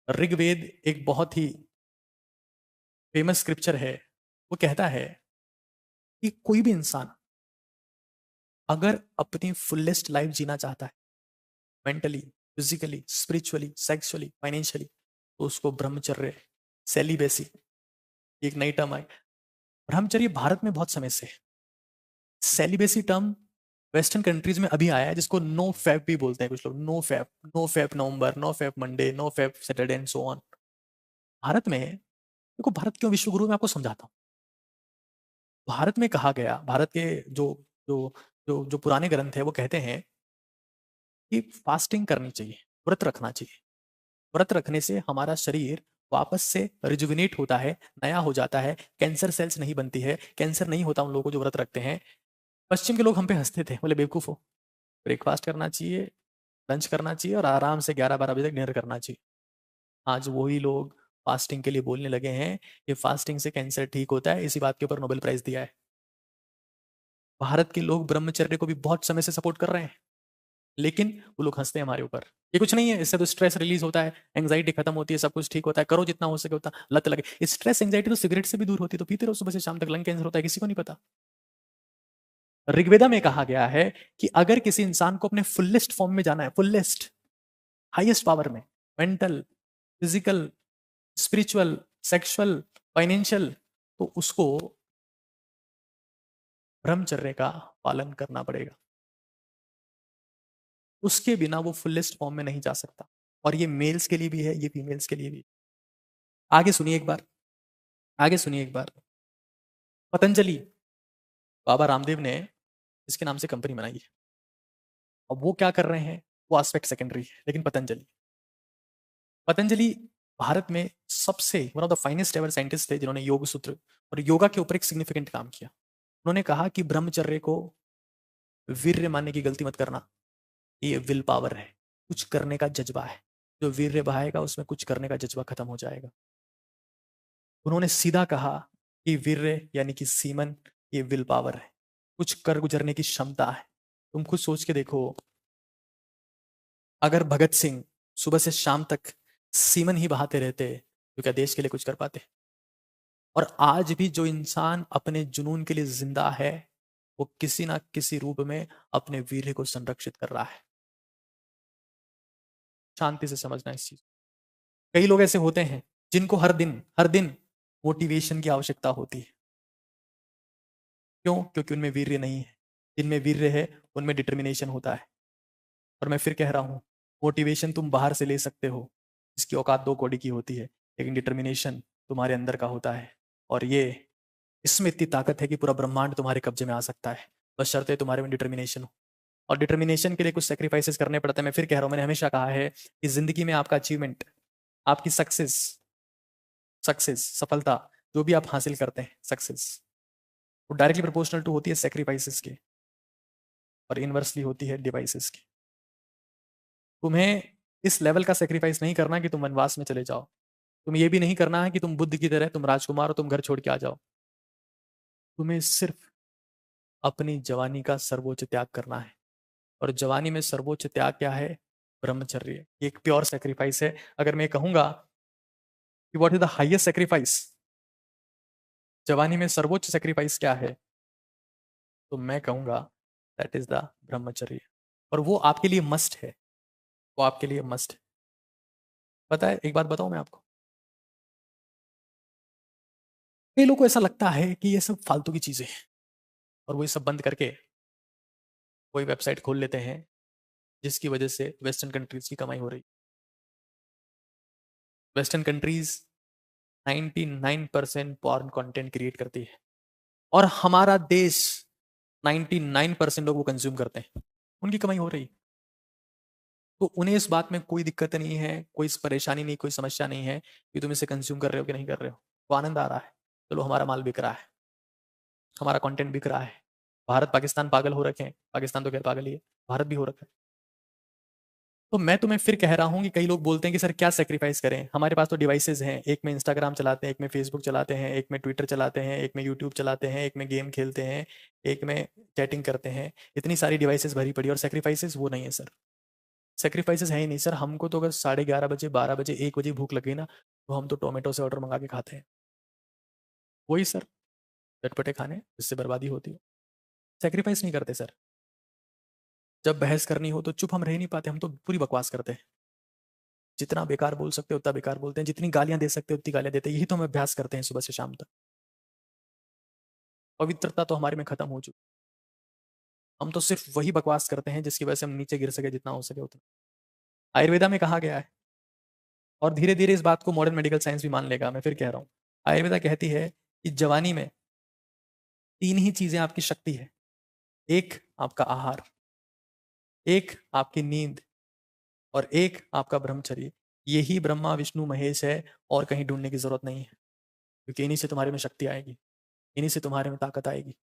ऋग्वेद एक बहुत ही फेमस स्क्रिप्चर है। वो कहता है कि कोई भी इंसान अगर अपनी फुलेस्ट लाइफ जीना चाहता है, mentally, physically, spiritually, sexually, financially, तो उसको ब्रह्मचर्य, सेलिबेसी, एक नई टर्म आई। ब्रह्मचर्य भारत में बहुत समय से है। सेलिबेसी टर्म वेस्टर्न कंट्रीज में अभी आया है, जिसको नो फैप भी बोलते हैं कुछ लोग। No fap, no fap November, no fap Monday, no fap Saturday and so on. Bharat में, देखो भारत क्यों विश्व गुरु, मैं आपको समझाता हूँ। भारत में कहा गया, भारत के जो जो जो जो पुराने ग्रंथ है वो कहते हैं कि फास्टिंग करनी चाहिए, व्रत रखना चाहिए। व्रत रखने से हमारा शरीर वापस से रिजुविनेट होता है, नया हो जाता है, कैंसर सेल्स नहीं बनती है, कैंसर नहीं होता उन लोगों को जो व्रत रखते हैं। पश्चिम के लोग हम पे हंसते थे, बोले बेवकूफ हो, ब्रेकफास्ट करना चाहिए, लंच करना चाहिए और आराम से 11-12 बजे तक डिनर करना चाहिए। आज वही लोग फास्टिंग के लिए बोलने लगे हैं कि फास्टिंग से कैंसर ठीक होता है, इसी बात के ऊपर नोबेल प्राइज दिया है। भारत के लोग ब्रह्मचर्य को भी बहुत समय से सपोर्ट कर रहे हैं, लेकिन वो लोग हंसते हैं हमारे ऊपर। ये कुछ नहीं है, इससे तो स्ट्रेस रिलीज होता है, एंग्जाइटी खत्म होती है, सब कुछ ठीक होता है, करो जितना हो सके उतना, लत लगे। स्ट्रेस एंग्जाइटी तो सिगरेट से भी दूर होती है, तो पीते रहो सुबह से शाम तक। लंग कैंसर होता है किसी को नहीं पता। ऋग्वेदा में कहा गया है कि अगर किसी इंसान को अपने फुलेस्ट फॉर्म में जाना है, फुलेस्ट, हाईएस्ट पावर में, mental, physical, spiritual, sexual, financial, तो उसको ब्रह्मचर्य का पालन करना पड़ेगा। उसके बिना वो फुलेस्ट फॉर्म में नहीं जा सकता। और ये मेल्स के लिए भी है, ये फीमेल्स के लिए भी। आगे सुनिए एक बार, आगे सुनिए एक बार। पतंजलि, बाबा रामदेव ने इसके नाम से कंपनी बनाई है। अब वो क्या कर रहे हैं, वो एस्पेक्ट सेकेंडरी है, लेकिन पतंजलि, पतंजलि भारत में सबसे one of the finest ever scientist थे, जिन्होंने योग सूत्र और योगा के ऊपर एक सिग्निफिकेंट काम किया। उन्होंने कहा कि ब्रह्मचर्य को वीर्य मानने की गलती मत करना, ये विल पावर है, कुछ करने का जज्बा है। जो वीर्य बहाएगा उसमें कुछ करने का जज्बा खत्म हो जाएगा। उन्होंने सीधा कहा कि वीर्य यानी कि सीमन, ये विल पावर है, कुछ कर गुजरने की क्षमता है। तुम खुद सोच के देखो, अगर भगत सिंह सुबह से शाम तक सीमन ही बहाते रहते तो क्या देश के लिए कुछ कर पाते? और आज भी जो इंसान अपने जुनून के लिए जिंदा है, वो किसी ना किसी रूप में अपने वीर्य को संरक्षित कर रहा है। शांति से समझना इस चीज। कई लोग ऐसे होते हैं जिनको हर दिन मोटिवेशन की आवश्यकता होती है। क्यों? क्योंकि उनमें वीर्य नहीं है। जिनमें वीर्य है उनमें डिटर्मिनेशन होता है। और मैं फिर कह रहा हूं, मोटिवेशन तुम बाहर से ले सकते हो, इसकी औकात 2 कौड़ी की होती है, लेकिन डिटर्मिनेशन तुम्हारे अंदर का होता है। और ये, इसमें इतनी ताकत है कि पूरा ब्रह्मांड तुम्हारे कब्जे में आ सकता है, बशर्ते तुम्हारे में डिटर्मिनेशन हो। और डिटर्मिनेशन के लिए कुछ सेक्रीफाइसेस करने पड़ते हैं। मैं फिर कह रहा हूं, मैंने हमेशा कहा है कि जिंदगी में आपका अचीवमेंट, आपकी सक्सेस, सफलता, जो भी आप हासिल करते हैं सक्सेस, वो डायरेक्टली प्रोपोर्शनल टू होती है सेक्रीफाइसेस के, और इनवर्सली होती है डिवाइसेस की। तुम्हें इस लेवल का सेक्रीफाइस नहीं करना कि तुम वनवास में चले जाओ। तुम ये भी नहीं करना है कि तुम बुद्ध की तरह तुम राजकुमार हो, तुम घर छोड़ के आ जाओ। तुम्हें सिर्फ अपनी जवानी का सर्वोच्च त्याग करना है। और जवानी में सर्वोच्च त्याग क्या है? ब्रह्मचर्य। ये एक प्योर सेक्रीफाइस है। अगर मैं कहूंगा कि what is the highest sacrifice, जवानी में सर्वोच्च सेक्रीफाइस क्या है, तो मैं कहूंगा दैट इज द ब्रह्मचर्य। और वो आपके लिए मस्ट है, वो आपके लिए मस्ट है। पता है, एक बात बताऊं मैं आपको, कई लोगों को ऐसा लगता है कि ये सब फालतू की चीजें हैं और वो ये सब बंद करके कोई वेबसाइट खोल लेते हैं जिसकी वजह से वेस्टर्न कंट्रीज की कमाई हो रही। Western countries 99% porn content create करती है और हमारा देश 99% लोग वो कंज्यूम करते हैं, उनकी कमाई हो रही। तो उन्हें इस बात में कोई दिक्कत नहीं है, कोई परेशानी नहीं, कोई समस्या नहीं है कि तुम इसे कंज्यूम कर रहे हो कि नहीं कर रहे हो। वो आनंद आ रहा है, चलो हमारा माल बिक रहा है, हमारा कंटेंट बिक रहा है। भारत पाकिस्तान पागल हो रखे हैं, पाकिस्तान तो खैर पागल ही है, भारत भी हो रखा है। तो मैं तुम्हें फिर कह रहा हूं कि कई लोग बोलते हैं कि सर क्या सेक्रीफाइस करें, हमारे पास तो डिवाइसेज हैं, एक में इंस्टाग्राम चलाते हैं, एक में फेसबुक चलाते हैं, एक में ट्विटर चलाते हैं, एक में यूट्यूब चलाते हैं, एक में गेम खेलते हैं, एक में चैटिंग करते हैं। इतनी सारी डिवाइसेज भरी पड़ी और सेक्रीफाइसेस वो नहीं है सर। सेक्रीफाइसेस है ही नहीं सर। हमको तो अगर 11:30 बजे, 12 बजे, 1 बजे भूख लगी ना, तो हम तो टोमेटो से ऑर्डर मंगा के खाते हैं। वही सर, चटपटे खाने जिससे बर्बादी होती है। सेक्रीफाइस नहीं करते सर। जब बहस करनी हो तो चुप हम रह नहीं पाते, हम तो पूरी बकवास करते हैं। जितना बेकार बोल सकते हैं उतना बेकार बोलते हैं, जितनी गालियां दे सकते हैं उतनी गालियां देते हैं। यही तो हम अभ्यास करते हैं सुबह से शाम तक। पवित्रता तो हमारे में खत्म हो चुकी। हम तो सिर्फ वही बकवास करते हैं जिसकी वजह से हम नीचे गिर सके, जितना हो सके उतना। आयुर्वेदा में कहा गया है, और धीरे धीरे इस बात को मॉडर्न मेडिकल साइंस भी मान लेगा, मैं फिर कह रहा हूँ। आयुर्वेदा कहती है कि जवानी में 3 ही चीजें आपकी शक्ति है। एक आपका आहार, एक आपकी नींद, और एक आपका ब्रह्मचर्य। यही ब्रह्मा विष्णु महेश है, और कहीं ढूंढने की जरूरत नहीं है। क्योंकि इन्हीं से तुम्हारे में शक्ति आएगी, इन्हीं से तुम्हारे में ताकत आएगी,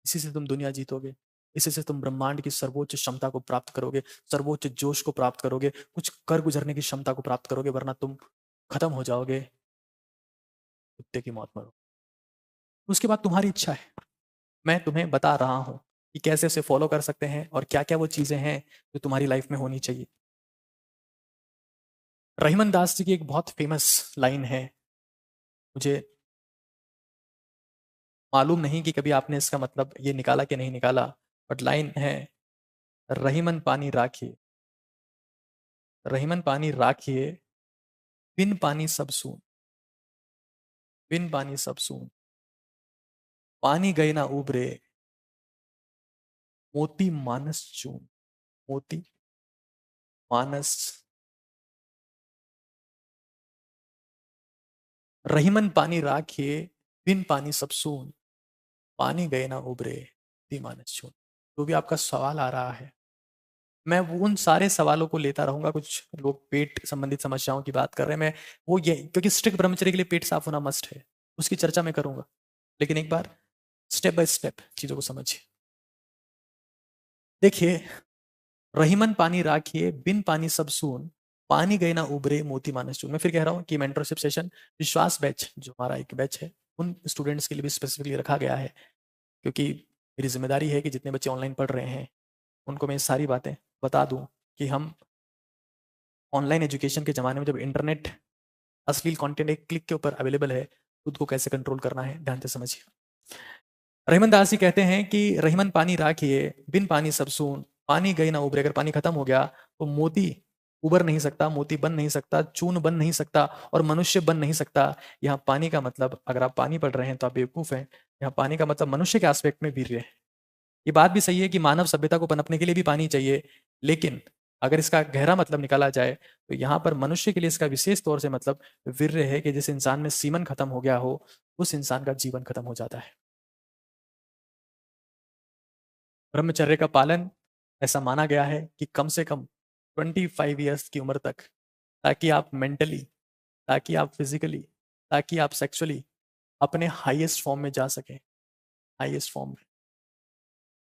इसी से तुम दुनिया जीतोगे, इसी से तुम ब्रह्मांड की सर्वोच्च क्षमता को प्राप्त करोगे, सर्वोच्च जोश को प्राप्त करोगे, कुछ कर गुजरने की क्षमता को प्राप्त करोगे, वरना तुम खत्म हो जाओगे, कुत्ते की मौत मरो। उसके बाद तुम्हारी इच्छा है। मैं तुम्हें बता रहा हूं कि कैसे उसे फॉलो कर सकते हैं और क्या क्या वो चीजें हैं जो तुम्हारी लाइफ में होनी चाहिए। रहीमन दास जी की एक बहुत फेमस लाइन है, मुझे मालूम नहीं कि कभी आपने इसका मतलब ये निकाला कि नहीं निकाला, बट लाइन है, रहीमन पानी राखिए, रहीमन पानी राखिए, बिन पानी सब सून, बिन पानी सब सून, पानी गए ना उबरे, मोती मानस चून, मोती मानस। रहीमन पानी राखिए, बिन पानी सब सून, पानी गए ना उबरे, मोती मानस चून। जो भी आपका सवाल आ रहा है, मैं वो उन सारे सवालों को लेता रहूंगा। कुछ लोग पेट संबंधित समस्याओं की बात कर रहे हैं, मैं वो ये, क्योंकि स्ट्रिक्ट ब्रह्मचर्य के लिए पेट साफ होना मस्ट है, उसकी चर्चा मैं करूंगा। लेकिन एक बार स्टेप बाय स्टेप चीजों को समझिए। देखिए, रहीमन पानी राखिए, बिन पानी सब सून, पानी गए ना उबरे, मोती मानस चून। मैं फिर कह रहा हूँ कि मेंटरशिप सेशन विश्वास बैच जो हमारा एक बैच है, उन स्टूडेंट्स के लिए भी स्पेसिफिकली रखा गया है, क्योंकि मेरी जिम्मेदारी है कि जितने बच्चे ऑनलाइन पढ़ रहे हैं उनको मैं सारी बातें बता दूं कि हम ऑनलाइन एजुकेशन के ज़माने में, जब इंटरनेट अश्लील कंटेंट एक क्लिक के ऊपर अवेलेबल है, खुद को कैसे कंट्रोल करना है, ध्यान से समझिए। रहीमन दास जी कहते हैं कि रहीमन पानी राखिए, बिन पानी सब सून, पानी गई ना उबरे। अगर पानी खत्म हो गया तो मोती उबर नहीं सकता, मोती बन नहीं सकता, चून बन नहीं सकता, और मनुष्य बन नहीं सकता। यहाँ पानी का मतलब, अगर आप पानी पढ़ रहे हैं तो आप बेवकूफ हैं। यहाँ पानी का मतलब मनुष्य के एस्पेक्ट में वीर्य है। ये बात भी सही है कि मानव सभ्यता को पनपने के लिए भी पानी चाहिए, लेकिन अगर इसका गहरा मतलब निकाला जाए तो यहाँ पर मनुष्य के लिए इसका विशेष तौर से मतलब वीर्य है, कि जिस इंसान में सीमन खत्म हो गया हो, उस इंसान का जीवन खत्म हो जाता है। ब्रह्मचर्य का पालन ऐसा माना गया है कि कम से कम 25 ईयर्स की उम्र तक, ताकि आप मेंटली, ताकि आप फिजिकली, ताकि आप सेक्सुअली अपने हाईएस्ट फॉर्म में जा सकें। हाईएस्ट फॉर्म में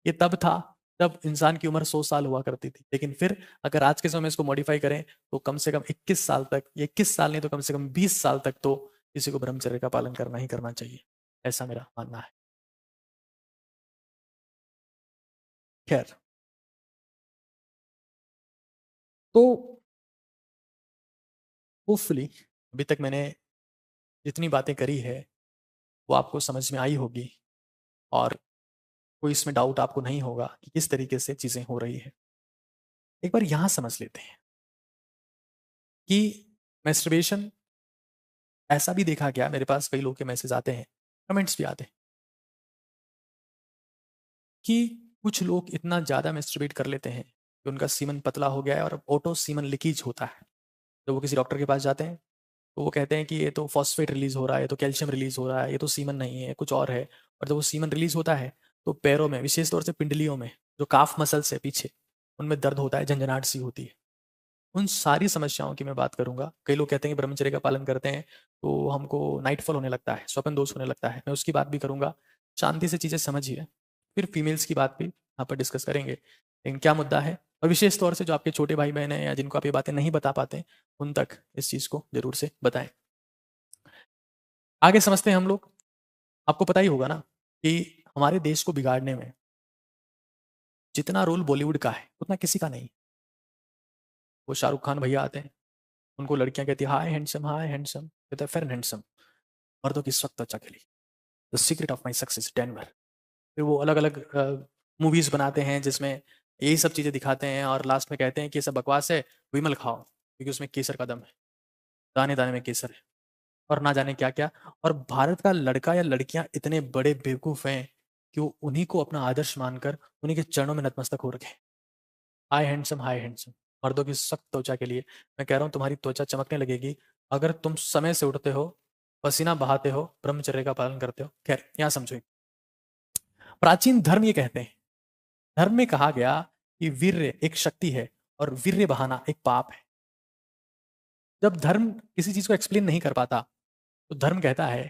ये तब था जब इंसान की उम्र 100 साल हुआ करती थी, लेकिन फिर अगर आज के समय में इसको मॉडिफाई करें तो कम से कम 21 साल तक, 21 साल नहीं तो कम से कम 20 साल तक तो किसी को ब्रह्मचर्य का पालन करना ही करना चाहिए, ऐसा मेरा मानना है। खैर, तो होपफुली अभी तक मैंने जितनी बातें करी है वो आपको समझ में आई होगी और कोई इसमें डाउट आपको नहीं होगा कि किस तरीके से चीज़ें हो रही है। एक बार यहाँ समझ लेते हैं कि मैस्टरबेशन ऐसा भी देखा गया, मेरे पास कई लोग के मैसेज आते हैं, कमेंट्स भी आते हैं कि कुछ लोग इतना ज़्यादा मैस्टरबेट कर लेते हैं कि उनका सीमन पतला हो गया है और ऑटो सीमन लीकेज होता है। जब वो किसी डॉक्टर के पास जाते हैं तो वो कहते हैं कि ये तो फॉस्फेट रिलीज हो रहा है, ये तो कैल्शियम रिलीज हो रहा है, ये तो सीमन नहीं है, कुछ और है। और जब वो सीमन रिलीज होता है तो पैरों में, विशेष तौर से पिंडलियों में, जो काफ मसल्स है पीछे, उनमें दर्द होता है, झंझनाहट सी होती है। उन सारी समस्याओं की मैं बात करूंगा। कई लोग कहते हैं कि ब्रह्मचर्य का पालन करते हैं तो हमको नाइटफॉल होने लगता है, स्वप्न दोष होने लगता है, मैं उसकी बात भी करूंगा। शांति से चीज़ें समझिए, फिर फीमेल्स की बात भी यहाँ पर डिस्कस करेंगे। लेकिन क्या मुद्दा है, और विशेष तौर से जो आपके छोटे भाई बहन हैं या जिनको आप ये बातें नहीं बता पाते, उन तक इस चीज़ को जरूर से बताएं। आगे समझते हैं हम लोग। आपको पता ही होगा ना कि हमारे देश को बिगाड़ने में जितना रोल बॉलीवुड का है उतना किसी का नहीं। वो शाहरुख खान भैया आते हैं, उनको लड़कियां कहती है हाय हैंडसम, कहता है फेयर हैंडसम, मर्दों की सख्त त्वचा के लिए, the secret of my success Denver. फिर वो अलग अलग मूवीज बनाते हैं जिसमें यही सब चीज़ें दिखाते हैं और लास्ट में कहते हैं कि ये सब बकवास है, विमल खाओ क्योंकि उसमें केसर का दम है, दाने दाने में केसर है, और ना जाने क्या क्या। और भारत का लड़का या लड़कियां इतने बड़े बेवकूफ़ हैं कि वो उन्हीं को अपना आदर्श मानकर उन्हीं के चरणों में नतमस्तक हो रखे। हाय हैंडसम, मर्दों की सख्त त्वचा के लिए। मैं कह रहा हूँ तुम्हारी त्वचा चमकने लगेगी अगर तुम समय से उठते हो, पसीना बहाते हो, ब्रह्मचर्य का पालन करते हो। खैर यहाँ समझो, प्राचीन धर्म ये कहते हैं, धर्म में कहा गया कि वीर्य एक शक्ति है और वीर्य बहाना एक पाप है। जब धर्म किसी चीज को एक्सप्लेन नहीं कर पाता तो धर्म कहता है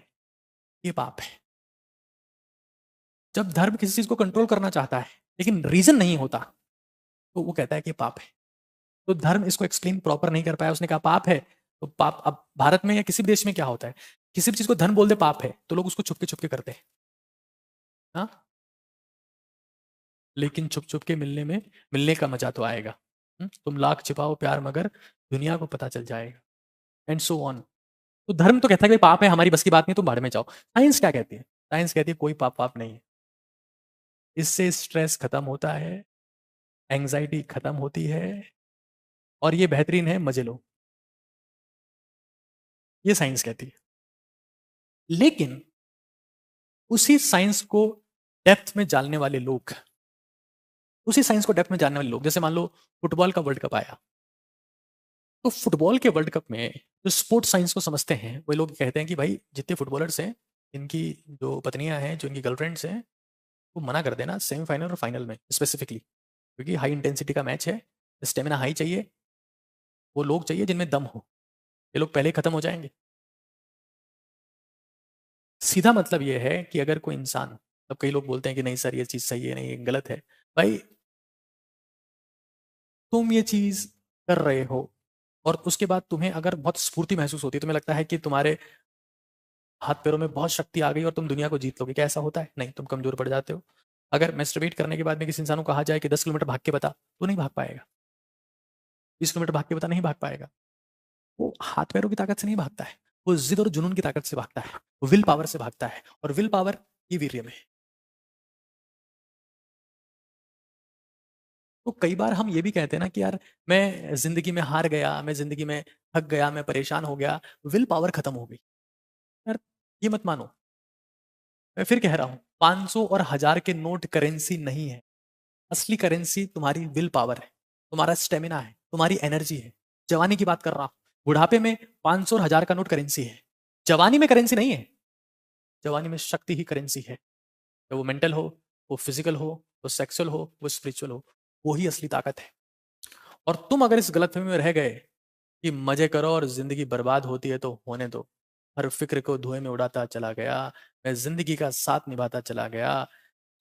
ये पाप है। जब धर्म किसी चीज को कंट्रोल करना चाहता है लेकिन रीजन नहीं होता तो वो कहता है कि ये पाप है। तो धर्म इसको एक्सप्लेन प्रॉपर नहीं कर पाया, उसने कहा पाप है। तो पाप, अब भारत में या किसी भी देश में क्या होता है, किसी भी चीज को धर्म बोल दे पाप है तो लोग उसको छुपके छुपके करते हैं। हाँ, लेकिन छुप छुप के मिलने का मजा तो आएगा। तुम लाख छिपाओ प्यार मगर दुनिया को पता चल जाएगा, एंड सो ऑन। तो धर्म तो कहता है कि पाप है, हमारी बस की बात नहीं, तुम भाड़ में जाओ। साइंस क्या कहती है, साइंस कहती है कोई पाप पाप नहीं है। इससे स्ट्रेस खत्म होता है, एंग्जाइटी खत्म होती है, और ये बेहतरीन है, मजे लो। ये साइंस कहती है। लेकिन उसी साइंस को डेप्थ में जानने वाले लोग, उसी साइंस को डेप्थ में जानने वाले लोग, जैसे मान लो फुटबॉल का वर्ल्ड कप आया, तो फुटबॉल के वर्ल्ड कप में जो स्पोर्ट्स साइंस को समझते हैं वो लोग कहते हैं कि भाई जितने फुटबॉलर्स हैं, इनकी जो पत्नियां हैं, जो इनकी गर्लफ्रेंड्स हैं, वो मना कर देना सेमीफाइनल और फाइनल में स्पेसिफिकली, क्योंकि हाई इंटेंसिटी का मैच है, स्टेमिना हाई चाहिए, वो लोग चाहिए जिनमें दम हो, ये लोग पहले ही खत्म हो जाएंगे। सीधा मतलब ये है कि अगर कोई इंसान, अब कई लोग बोलते हैं कि नहीं सर ये चीज़ सही है, नहीं ये गलत है। भाई तुम ये चीज़ कर रहे हो और उसके बाद तुम्हें अगर बहुत स्फूर्ति महसूस होती है, तुम्हें लगता है कि तुम्हारे हाथ पैरों में बहुत शक्ति आ गई और तुम दुनिया को जीत लोगे, क्या ऐसा होता है? नहीं, तुम कमजोर पड़ जाते हो। अगर मैस्टरबेट करने के बाद में किसी इंसान को कहा जाए कि 10 किलोमीटर भाग के बता, तो नहीं भाग पाएगा। 20 किलोमीटर भाग के बता, नहीं भाग पाएगा। वो हाथ पैरों की ताकत से नहीं भागता है, वो जिद और जुनून की ताकत से भागता है, वो विल पावर से भागता है, और विल पावर ये वीर्य में है। तो कई बार हम ये भी कहते हैं ना कि यार मैं जिंदगी में हार गया, मैं जिंदगी में थक गया, मैं परेशान हो गया, विल पावर खत्म हो गई। यार ये मत मानो, मैं फिर कह रहा हूं, 500 और 1000 के नोट करेंसी नहीं है। असली करेंसी तुम्हारी विल पावर है, तुम्हारा स्टेमिना है, तुम्हारी एनर्जी है। जवानी की बात कर रहा हूं, बुढ़ापे में 500 और 1000 का नोट करेंसी है, जवानी में करेंसी नहीं है। जवानी में शक्ति ही करेंसी है। चाहे वो मेंटल हो, वो फिजिकल हो, वो सेक्सुअल हो, वो स्पिरिचुअल हो, वो ही असली ताकत है। और तुम अगर इस गलतफहमी में रह गए कि मजे करो और जिंदगी बर्बाद होती है तो होने दो, हर फिक्र को धुएं में उड़ाता चला गया, मैं जिंदगी का साथ निभाता चला गया,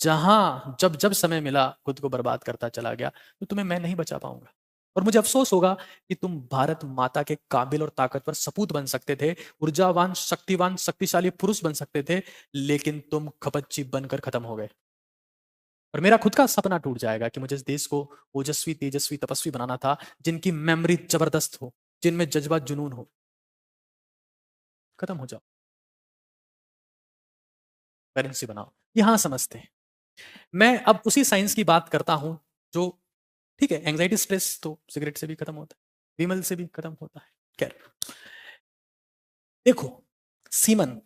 जहां जब जब समय मिला खुद को बर्बाद करता चला गया, तो तुम्हें मैं नहीं बचा पाऊंगा। और मुझे अफसोस होगा कि तुम भारत माता के काबिल और ताकतवर सपूत बन सकते थे, ऊर्जावान शक्तिवान शक्तिशाली पुरुष बन सकते थे, लेकिन तुम खपच्ची बनकर खत्म हो गए। और मेरा खुद का सपना टूट जाएगा कि मुझे इस देश को ओजस्वी, तेजस्वी, तपस्वी बनाना था, जिनकी मेमोरी जबरदस्त हो, जिनमें जज्बा, जुनून हो। खत्म हो जाओ, करेंसी बनाओ, यहां समझते हैं। मैं अब उसी साइंस की बात करता हूं जो, ठीक है, एंजाइटी स्ट्रेस तो सिगरेट से भी खत्म होता है, विमल से भी खत्म होता है। खैर, देखो, सीमन,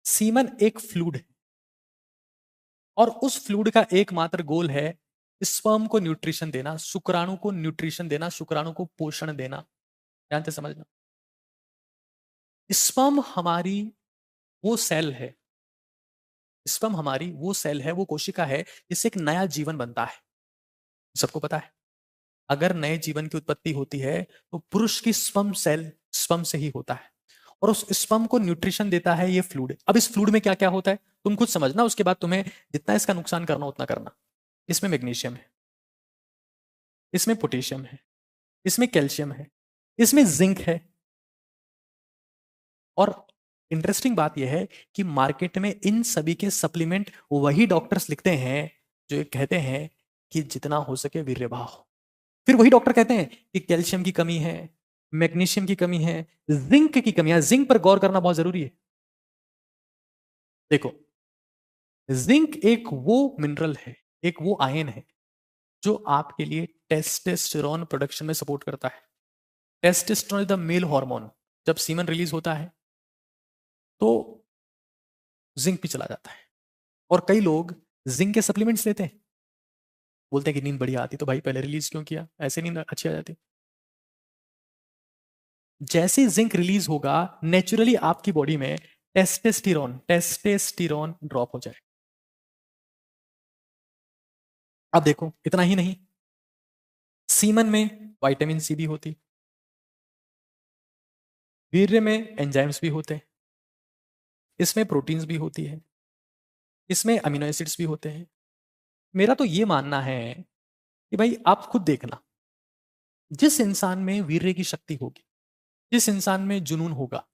सीमन एक फ्लूइड है, और उस फ्लूइड का एकमात्र गोल है स्पर्म को न्यूट्रिशन देना, शुक्राणु को न्यूट्रिशन देना, शुक्राणु को पोषण देना। ध्यान से समझना, स्पर्म हमारी वो सेल है, स्पर्म हमारी वो सेल है, वो कोशिका है जिससे एक नया जीवन बनता है। सबको पता है, अगर नए जीवन की उत्पत्ति होती है तो पुरुष की स्पर्म सेल स्पर्म से ही होता है, और उस स्पर्म को न्यूट्रिशन देता है ये फ्लूइड। अब इस फ्लूइड में क्या क्या होता है तुम खुद समझना, उसके बाद तुम्हें जितना इसका नुकसान करना उतना करना। इसमें मैग्नीशियम है, इसमें पोटेशियम है, इसमें कैल्शियम है, इसमें जिंक है। और इंटरेस्टिंग बात यह है कि मार्केट में इन सभी के सप्लीमेंट वही डॉक्टर्स लिखते हैं जो ये कहते हैं कि जितना हो सके वीर्यवाह हो। फिर वही डॉक्टर कहते हैं कि कैल्शियम की कमी है, मैग्नीशियम की कमी है, जिंक की कमी है। जिंक पर गौर करना बहुत जरूरी है। देखो, जिंक एक वो मिनरल है, एक वो आयन है जो आपके लिए टेस्टोस्टेरोन प्रोडक्शन में सपोर्ट करता है। Testosterone is the male hormone. जब सीमन रिलीज होता है तो जिंक भी चला जाता है, और कई लोग जिंक के सप्लीमेंट्स लेते हैं, बोलते हैं कि नींद बढ़िया आती, तो भाई पहले रिलीज क्यों किया, ऐसे नींद अच्छी आ जाती। जैसे जिंक रिलीज होगा, नेचुरली आपकी बॉडी में टेस्टेस्टिरोन टेस्टेस्टिरोन ड्रॉप हो जाए। अब देखो, इतना ही नहीं, सीमन में विटामिन सी भी होती, वीर्य में एंजाइम्स भी होते हैं, इसमें प्रोटीन्स भी होती है, इसमें अमीनो एसिड्स भी होते हैं। मेरा तो ये मानना है कि भाई आप खुद देखना, जिस इंसान में वीर्य की शक्ति होगी, जिस इंसान में जुनून होगा,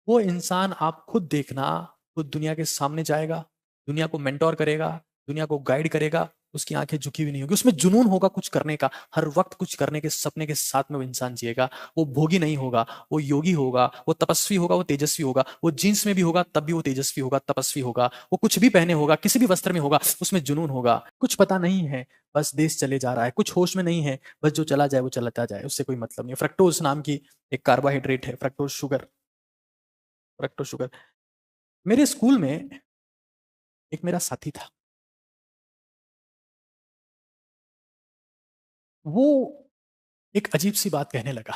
वो इंसान आप खुद देखना, वो दुनिया के सामने जाएगा, दुनिया को मेंटोर करेगा, दुनिया को गाइड करेगा। उसकी आंखें झुकी हुई नहीं होगी, उसमें जुनून होगा कुछ करने का, हर वक्त कुछ करने के सपने के साथ में वो इंसान जिएगा। वो भोगी नहीं होगा, वो योगी होगा, वो तपस्वी होगा, वो तेजस्वी होगा। वो जींस में भी होगा तब भी वो तेजस्वी होगा, तपस्वी होगा। वो कुछ भी पहने होगा, किसी भी वस्त्र में होगा, उसमें जुनून होगा। कुछ पता नहीं है, बस देश चले जा रहा है, कुछ होश में नहीं है, बस जो चला जाए वो चलाता जाए, उससे कोई मतलब नहीं। फ्रक्टोज नाम की एक कार्बोहाइड्रेट है, फ्रक्टोज शुगर, फ्रक्टोज शुगर। मेरे स्कूल में एक मेरा साथी था, वो एक अजीब सी बात कहने लगा।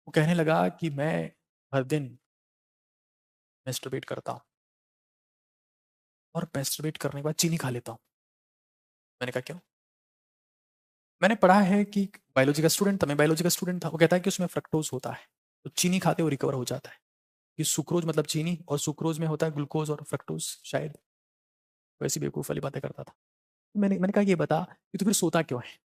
वो कहने लगा कि मैं हर दिन मेस्टरबेट करता हूँ, और मेस्टरबेट करने के बाद चीनी खा लेता हूँ। मैंने कहा क्यों? मैंने पढ़ा है कि बायोलॉजी का स्टूडेंट था, मैं बायोलॉजी का स्टूडेंट था। वो कहता है कि उसमें फ्रक्टोज होता है, तो चीनी खाते वो रिकवर हो जाता है। कि सुक्रोज मतलब चीनी, और सुक्रोज में होता है ग्लूकोज और फ्रक्टोज, शायद वैसी बेवकूफ़ वाली बातें करता था। तो मैंने कहा ये बता कि तू फिर सोता क्यों है,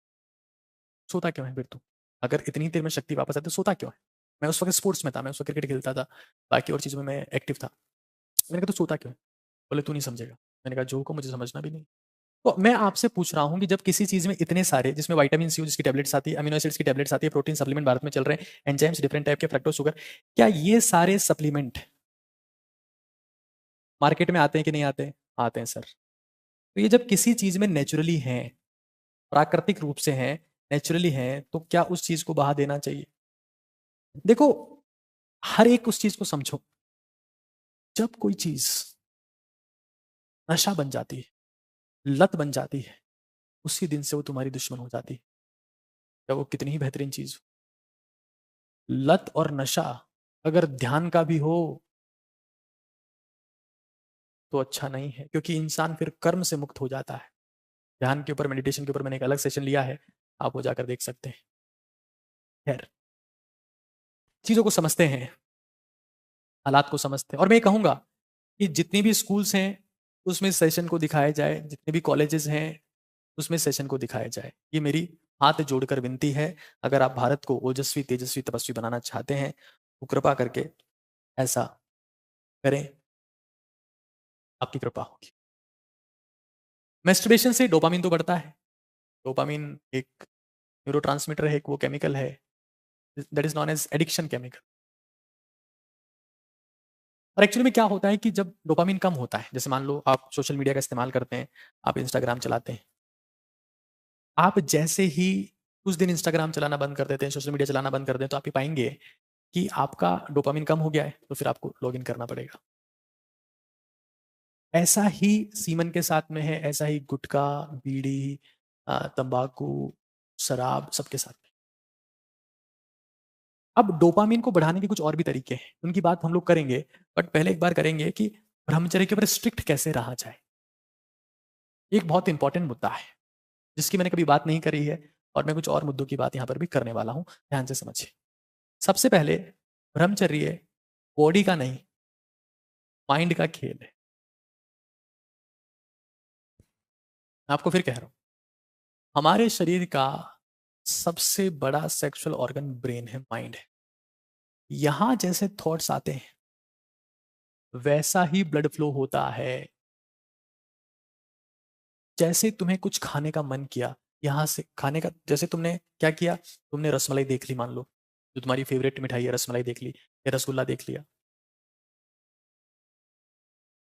सोता क्यों है फिर तू, अगर इतनी देर में शक्ति वापस आती तो सोता क्यों है? मैं उस वक्त स्पोर्ट्स में था, मैं उस वक्त क्रिकेट खेलता था, बाकी और चीज़ों में मैं एक्टिव था। मैंने कहा तू सोता क्यों है? बोले तू नहीं समझेगा। मैंने कहा जो को मुझे समझना भी नहीं। तो मैं आपसे पूछ रहा हूँ कि जब किसी चीज़ में इतने सारे, जिसमें विटामिन सी जिसकी टैबलेट्स आती है, अमीनो एसिड्स की टैबलेट्स आती है, प्रोटीन सप्लीमेंट भारत में चल रहे हैं, एंजाइम्स डिफरेंट टाइप के, फ्रक्टोज शुगर, क्या ये सारे सप्लीमेंट मार्केट में आते हैं कि नहीं आते हैं? आते हैं सर। तो ये जब किसी चीज़ में नेचुरली हैं, प्राकृतिक रूप से हैं, नेचुरली हैं, तो क्या उस चीज़ को बहा देना चाहिए? देखो, हर एक उस चीज़ को समझो। जब कोई चीज़ नशा बन जाती है, लत बन जाती है, उसी दिन से वो तुम्हारी दुश्मन हो जाती है, चाहे वो कितनी ही बेहतरीन चीज़ हो। लत और नशा अगर ध्यान का भी हो तो अच्छा नहीं है, क्योंकि इंसान फिर कर्म से मुक्त हो जाता है। ध्यान के ऊपर, मेडिटेशन के ऊपर मैंने एक अलग सेशन लिया है, आप वो जाकर देख सकते हैं। खैर, चीज़ों को समझते हैं, हालात को समझते हैं। और मैं ये कहूँगा कि जितनी भी स्कूल्स हैं उसमें सेशन को दिखाया जाए, जितने भी कॉलेजेस हैं उसमें सेशन को दिखाया जाए। ये मेरी हाथ जोड़कर विनती है। अगर आप भारत को ओजस्वी, तेजस्वी, तपस्वी बनाना चाहते हैं तो कृपा करके ऐसा करें। आपकी कृपा होगी। मैस्टरबेशन से डोपामिन तो बढ़ता है। डोपामिन एक न्यूरोट्रांसमीटर है, एक वो केमिकल है, that is known as addiction chemical. और एक्चुअली में क्या होता है कि जब डोपामिन कम होता है, जैसे मान लो आप सोशल मीडिया का इस्तेमाल करते हैं, आप इंस्टाग्राम चलाते हैं, आप जैसे ही कुछ दिन इंस्टाग्राम चलाना बंद कर देते हैं, सोशल मीडिया चलाना बंद कर दें, तो आप ये पाएंगे कि आपका डोपामिन कम हो गया है, तो फिर आपको लॉगिन करना पड़ेगा। ऐसा ही सीमन के साथ में है, ऐसा ही गुटखा, बीड़ी, तंबाकू, शराब, सबके साथ में। अब डोपामिन को बढ़ाने के कुछ और भी तरीके हैं, उनकी बात हम लोग करेंगे, बट पहले एक बार करेंगे कि ब्रह्मचर्य के ऊपर स्ट्रिक्ट कैसे रहा जाए। एक बहुत इंपॉर्टेंट मुद्दा है जिसकी मैंने कभी बात नहीं करी है, और मैं कुछ और मुद्दों की बात यहां पर भी करने वाला हूं, ध्यान से समझिए। सबसे पहले, ब्रह्मचर्य बॉडी का नहीं, माइंड का खेल है। मैं आपको फिर कह रहा हूं, हमारे शरीर का सबसे बड़ा सेक्सुअल ऑर्गन ब्रेन है, माइंड है। यहां जैसे थॉट्स आते हैं वैसा ही ब्लड फ्लो होता है। जैसे तुम्हें कुछ खाने का मन किया, यहां से खाने का, जैसे तुमने क्या किया, तुमने रसमलाई देख ली, मान लो जो तुम्हारी फेवरेट मिठाई है, रसमलाई देख ली या रसगुल्ला देख लिया,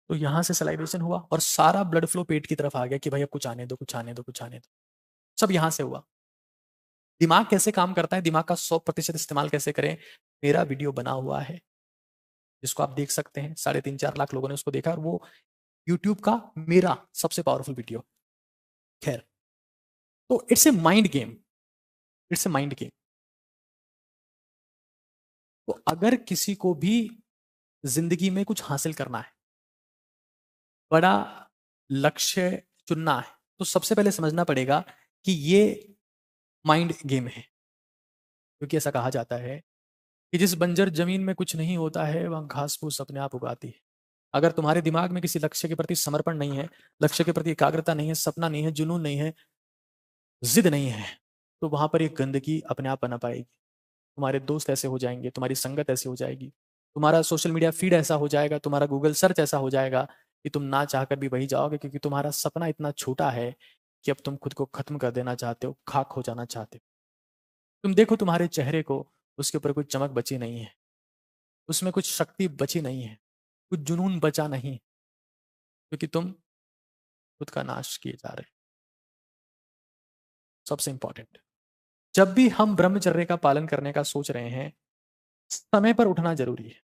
तो यहां से सलाइवेशन हुआ और सारा ब्लड फ्लो पेट की तरफ आ गया कि भाई अब कुछ आने दो, कुछ आने दो, कुछ आने दो। सब यहां से हुआ। दिमाग कैसे काम करता है, दिमाग का 100% इस्तेमाल कैसे करें, मेरा वीडियो बना हुआ है जिसको आप देख सकते हैं, 3.5-4 लाख लोगों ने उसको देखा, और वो यूट्यूब का मेरा सबसे पावरफुल वीडियो। खैर, तो it's a mind game, it's a mind game. तो अगर किसी को भी जिंदगी में कुछ हासिल करना है, बड़ा लक्ष्य चुनना है, तो सबसे पहले समझना पड़ेगा कि ये माइंड गेम है। क्योंकि ऐसा कहा जाता है कि जिस बंजर जमीन में कुछ नहीं होता है वहां घास फूस अपने आप उगाती है। अगर तुम्हारे दिमाग में किसी लक्ष्य के प्रति समर्पण नहीं है, लक्ष्य के प्रति एकाग्रता नहीं है, सपना नहीं है, जुनून नहीं है, जिद नहीं है, तो वहां पर एक गंदगी अपने आप बना पाएगी। तुम्हारे दोस्त ऐसे हो जाएंगे, तुम्हारी संगत ऐसी हो जाएगी, तुम्हारा सोशल मीडिया फीड ऐसा हो जाएगा, तुम्हारा गूगल सर्च ऐसा हो जाएगा कि तुम ना चाहकर भी वही जाओगे, क्योंकि तुम्हारा सपना इतना छोटा है कि अब तुम खुद को खत्म कर देना चाहते हो, खाक हो जाना चाहते हो। तुम देखो तुम्हारे चेहरे को, उसके ऊपर कोई चमक बची नहीं है, उसमें कुछ शक्ति बची नहीं है, कुछ जुनून बचा नहीं, क्योंकि तुम खुद का नाश किए जा रहे हो। सबसे इंपॉर्टेंट, जब भी हम ब्रह्मचर्य का पालन करने का सोच रहे हैं, समय पर उठना जरूरी है।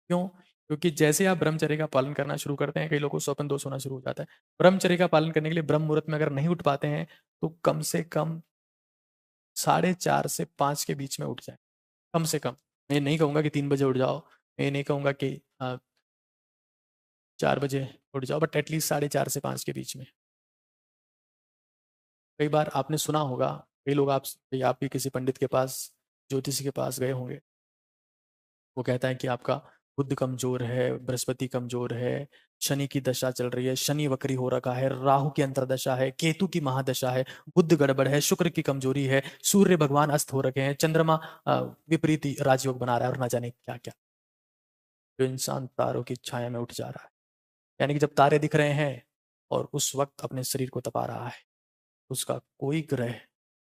क्यों? क्योंकि जैसे आप ब्रह्मचर्य का पालन करना शुरू करते हैं, कई लोगों को स्वप्न दोष होना शुरू हो जाता है। ब्रह्मचर्य का पालन करने के लिए ब्रह्म मुहूर्त में अगर नहीं उठ पाते हैं, तो कम से कम 4:30 से 5 के बीच में उठ जाए, कम से कम। मैं नहीं कहूंगा कि 3 बजे उठ जाओ, मैं नहीं कहूंगा कि 4 बजे उठ जाओ, बट एटलीस्ट 4:30 से 5 के बीच में। कई बार आपने सुना होगा, कई लोग आप भी किसी पंडित के पास, ज्योतिषी के पास गए होंगे, वो कहता है कि आपका बुध कमजोर है, बृहस्पति कमजोर है, शनि की दशा चल रही है, शनि वक्री हो रखा है, राहु की अंतरदशा है, केतु की महादशा है, बुध गड़बड़ है, शुक्र की कमजोरी है, सूर्य भगवान अस्त हो रखे हैं, चंद्रमा विपरीत राजयोग बना रहा है, और ना जाने क्या क्या। जो इंसान तारों की छाया में उठ जा रहा है, यानी कि जब तारे दिख रहे हैं और उस वक्त अपने शरीर को तपा रहा है, उसका कोई ग्रह,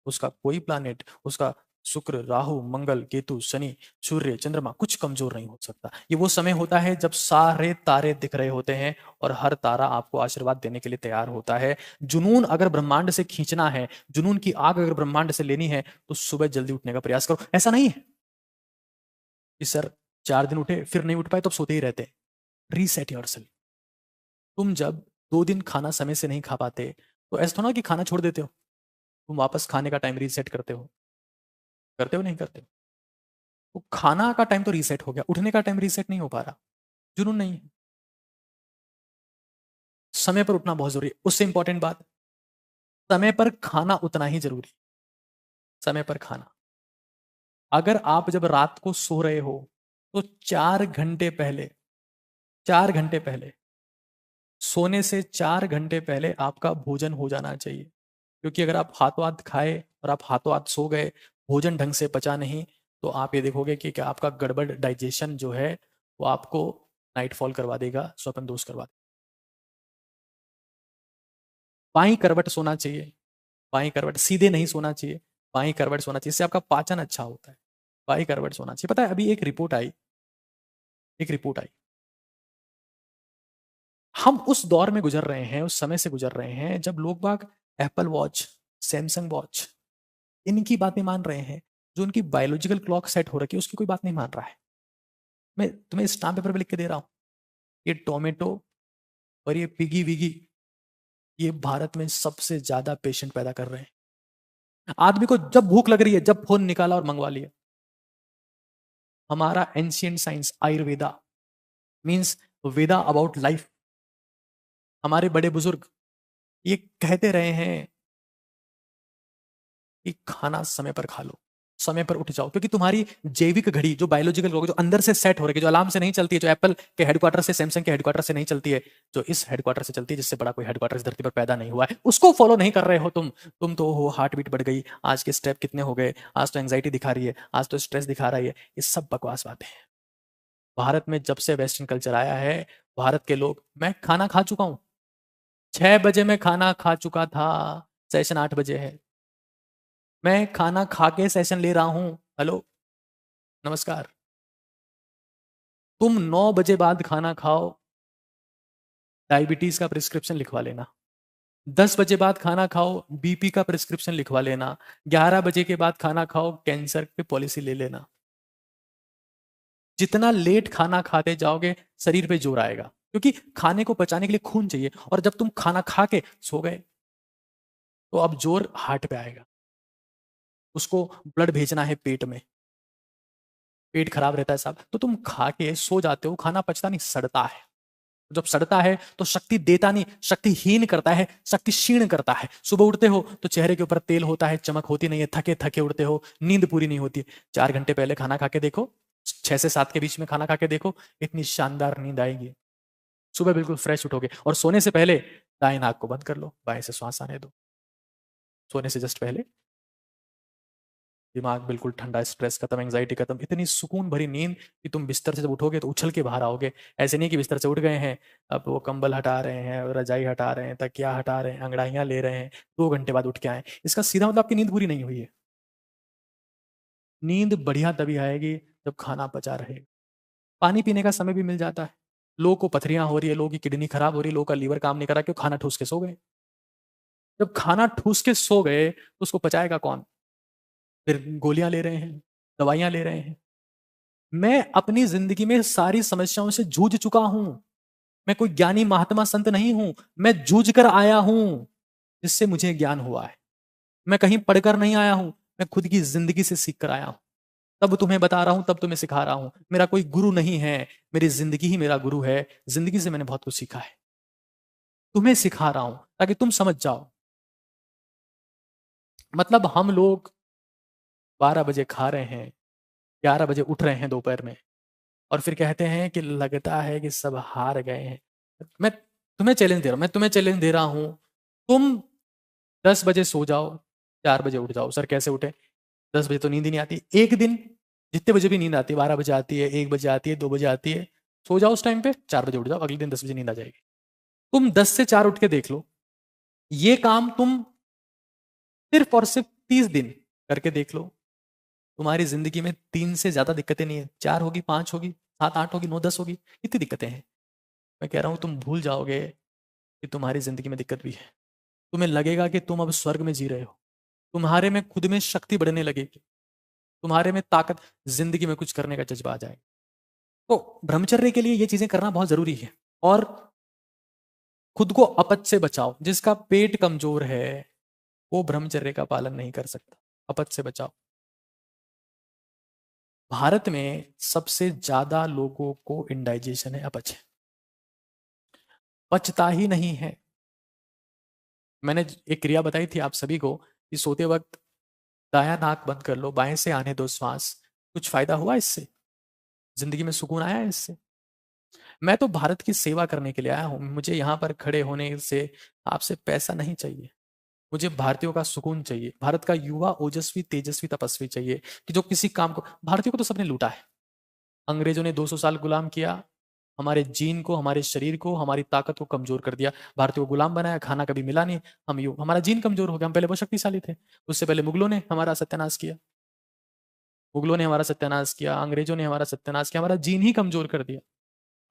उसका कोई प्लैनेट, उसका शुक्र, राहु, मंगल, केतु, शनि, सूर्य, चंद्रमा कुछ कमजोर नहीं हो सकता। ये वो समय होता है जब सारे तारे दिख रहे होते हैं और हर तारा आपको आशीर्वाद देने के लिए तैयार होता है। जुनून अगर ब्रह्मांड से खींचना है, जुनून की आग अगर ब्रह्मांड से लेनी है, तो सुबह जल्दी उठने का प्रयास करो। ऐसा नहीं है कि सर 4 दिन उठे फिर नहीं उठ पाए तो सोते ही रहते। Reset yourself. तुम जब 2 दिन खाना समय से नहीं खा पाते, तो ऐसा थोड़ा कि खाना छोड़ देते हो, तुम वापस खाने का टाइम रीसेट करते हो, करते हो नहीं करते हो? तो खाना का टाइम तो रीसेट हो गया, उठने का टाइम रीसेट नहीं हो पा रहा। जुनून नहीं है। समय पर उठना बहुत जरूरी है। उससे इंपॉर्टेंट बात, समय पर खाना उतना ही जरूरी। समय पर खाना, अगर आप जब रात को सो रहे हो, तो 4 घंटे पहले, 4 घंटे पहले, सोने से 4 घंटे पहले आपका भोजन हो जाना चाहिए। क्योंकि अगर आप हाथों हाथ खाए और आप हाथों हाथ सो गए, भोजन ढंग से पचा नहीं, तो आप ये देखोगे कि क्या आपका गड़बड़ डाइजेशन जो है वो आपको नाइटफॉल करवा देगा, स्वप्न दोष करवा देगा। बाई करवट सोना चाहिए, बाई करवट, सीधे नहीं सोना चाहिए, बाई करवट सोना चाहिए, इससे आपका पाचन अच्छा होता है। बाई करवट सोना चाहिए। पता है अभी एक रिपोर्ट आई, एक रिपोर्ट आई, हम उस दौर में गुजर रहे हैं, उस समय से गुजर रहे हैं जब लोग बाग एप्पल वॉच, सैमसंग वॉच, इनकी बातें मान रहे हैं। जो उनकी बायोलॉजिकल क्लॉक सेट हो रखी है उसकी कोई बात नहीं मान रहा है। मैं तुम्हें स्टाम्प पेपर पे लिख के दे रहा हूं, ये टोमेटो और ये पिगी विगी, ये भारत में सबसे ज्यादा पेशेंट पैदा कर रहे हैं। आदमी को जब भूख लग रही है, जब फोन निकाला और मंगवा लिया। हमारा ancient science Ayurveda means Veda about life, हमारे बड़े बुजुर्ग ये कहते रहे हैं कि खाना समय पर खा लो, समय पर उठ जाओ, क्योंकि तुम्हारी जैविक घड़ी जो बायोलॉजिकल क्लॉक जो अंदर से सेट हो रही है, जो अलार्म से नहीं चलती है, जो एप्पल के हेडक्वार्टर से, सैमसंग के हेडक्वार्टर से नहीं चलती है, जो इस हेडक्वार्टर से चलती है, जिससे बड़ा कोई हेडक्वार्टर इस धरती पर पैदा नहीं हुआ है, उसको फॉलो नहीं कर रहे हो तुम तो हो हार्ट बीट बढ़ गई, आज के स्टेप कितने हो गए, आज तो एंग्जाइटी दिखा रही है, आज तो स्ट्रेस दिखा रही है। ये सब बकवास बातें हैं। भारत में जब से वेस्टर्न कल्चर आया है, भारत के लोग, मैं खाना खा चुका हूं, 6 बजे मैं खाना खा चुका था, सेशन 8 बजे है, मैं खाना खा के सेशन ले रहा हूं। हेलो, नमस्कार। तुम 9 बजे बाद खाना खाओ, डायबिटीज का प्रिस्क्रिप्शन लिखवा लेना। 10 बजे बाद खाना खाओ, बीपी का प्रिस्क्रिप्शन लिखवा लेना। 11 बजे के बाद खाना खाओ, कैंसर पे पॉलिसी ले लेना। जितना लेट खाना खाते जाओगे शरीर पे जोर आएगा, क्योंकि खाने को पचाने के लिए खून चाहिए, और जब तुम खाना खा के सो गए तो अब जोर हार्ट पे आएगा, उसको ब्लड भेजना है पेट में, पेट खराब रहता है साहब, तो तुम खा के सो जाते हो, खाना पचता नहीं, सड़ता है। जब सड़ता है तो शक्ति देता नहीं, शक्तिहीन करता है, शक्ति क्षीण करता है। सुबह उठते हो तो चेहरे के ऊपर तेल होता है, चमक होती नहीं है, थके थके उठते हो, नींद पूरी नहीं होती। 4 घंटे पहले खाना खा के देखो, 6 से 7 के बीच में खाना खा के देखो, इतनी शानदार नींद आएगी, सुबह बिल्कुल फ्रेश उठोगे। और सोने से पहले दाएं नाक को बंद कर लो, बाएं से श्वास आने दो, सोने से जस्ट पहले। दिमाग बिल्कुल ठंडा, स्ट्रेस खत्म, एंग्जाइटी खत्म, इतनी सुकून भरी नींद कि तुम बिस्तर से जब उठोगे तो उछल के बाहर आओगे। ऐसे नहीं कि बिस्तर से उठ गए हैं, अब वो कंबल हटा रहे हैं, रजाई हटा रहे हैं, तकिया हटा रहे हैं, अंगड़ाइयां ले रहे हैं, 2 घंटे बाद उठ के आए। इसका सीधा मतलब आपकी नींद पूरी नहीं हुई है। नींद बढ़िया तभी आएगी जब खाना पचा रहे। पानी पीने का समय भी मिल जाता है। लोगों को पथरियां हो रही है, लोगों की किडनी खराब हो रही है, लोगों का लीवर काम नहीं कर रहा, क्यों? खाना ठूस के सो गए। जब खाना ठूस के सो गए तो उसको पचाएगा कौन? फिर गोलियां ले रहे हैं, दवाइयां ले रहे हैं। मैं अपनी जिंदगी में सारी समस्याओं से जूझ चुका हूं। मैं कोई ज्ञानी महात्मा संत नहीं हूं, मैं जूझ कर आया हूं, जिससे मुझे ज्ञान हुआ है। मैं कहीं पढ़कर नहीं आया हूं, मैं खुद की जिंदगी से सीख कर आया हूं। तब तुम्हें बता रहा हूं, तब तुम्हें सिखा रहा हूं। मेरा कोई गुरु नहीं है, मेरी जिंदगी ही मेरा गुरु है। जिंदगी से मैंने बहुत कुछ सीखा है, तुम्हें सिखा रहा हूं ताकि तुम समझ जाओ। मतलब हम लोग 12 बजे खा रहे हैं, 11 बजे उठ रहे हैं दोपहर में, और फिर कहते हैं कि लगता है कि सब हार गए हैं। मैं तुम्हें चैलेंज दे रहा हूं, मैं तुम्हें चैलेंज दे रहा हूं, तुम 10 बजे सो जाओ, 4 बजे उठ जाओ। सर कैसे उठे? 10 बजे तो नींद ही नहीं आती। एक दिन जितने बजे भी नींद आती है, 12 बजे आती है, 1 बजे आती है, 2 बजे आती है, सो जाओ उस टाइम पे, 4 बजे उठ जाओ, अगले दिन 10 बजे नींद आ जाएगी। तुम 10 से 4 उठ के देख लो, ये काम तुम सिर्फ और सिर्फ 30 दिन करके देख लो, तुम्हारी जिंदगी में 3 से ज्यादा दिक्कतें नहीं है। 4 होगी, 5 होगी, 7, 8 होगी, 9, 10 होगी, कितनी दिक्कतें हैं। मैं कह रहा हूं तुम भूल जाओगे कि तुम्हारी जिंदगी में दिक्कत भी है। तुम्हें लगेगा कि तुम अब स्वर्ग में जी रहे हो, तुम्हारे में खुद में शक्ति बढ़ने लगेगी, तुम्हारे में ताकत, जिंदगी में कुछ करने का जज्बा आ जाएगा। तो ब्रह्मचर्य के लिए ये चीजें करना बहुत जरूरी है। और खुद को अपच से बचाओ। जिसका पेट कमजोर है वो ब्रह्मचर्य का पालन नहीं कर सकता। अपच से बचाओ। भारत में सबसे ज्यादा लोगों को इंडाइजेशन है, अपच है, पचता ही नहीं है। मैंने एक क्रिया बताई थी आप सभी को कि सोते वक्त दायां नाक बंद कर लो, बाएं से आने दो श्वास। कुछ फायदा हुआ इससे? जिंदगी में सुकून आया है इससे? मैं तो भारत की सेवा करने के लिए आया हूं। मुझे यहां पर खड़े होने से आपसे पैसा नहीं चाहिए, मुझे भारतीयों का सुकून चाहिए। भारत का युवा ओजस्वी, तेजस्वी, तपस्वी चाहिए, कि जो किसी काम को, भारतीयों को तो सबने लूटा है। अंग्रेजों ने 200 साल गुलाम किया, हमारे जीन को, हमारे शरीर को, हमारी ताकत को कमजोर कर दिया। भारतीयों को गुलाम बनाया, खाना कभी मिला नहीं, हम यूं हमारा जीन कमजोर हो गया। हम पहले बहुत शक्तिशाली थे। उससे पहले मुगलों ने हमारा सत्यानाश किया, मुगलों ने हमारा सत्यानाश किया, अंग्रेजों ने हमारा सत्यानाश किया, हमारा जीन ही कमजोर कर दिया।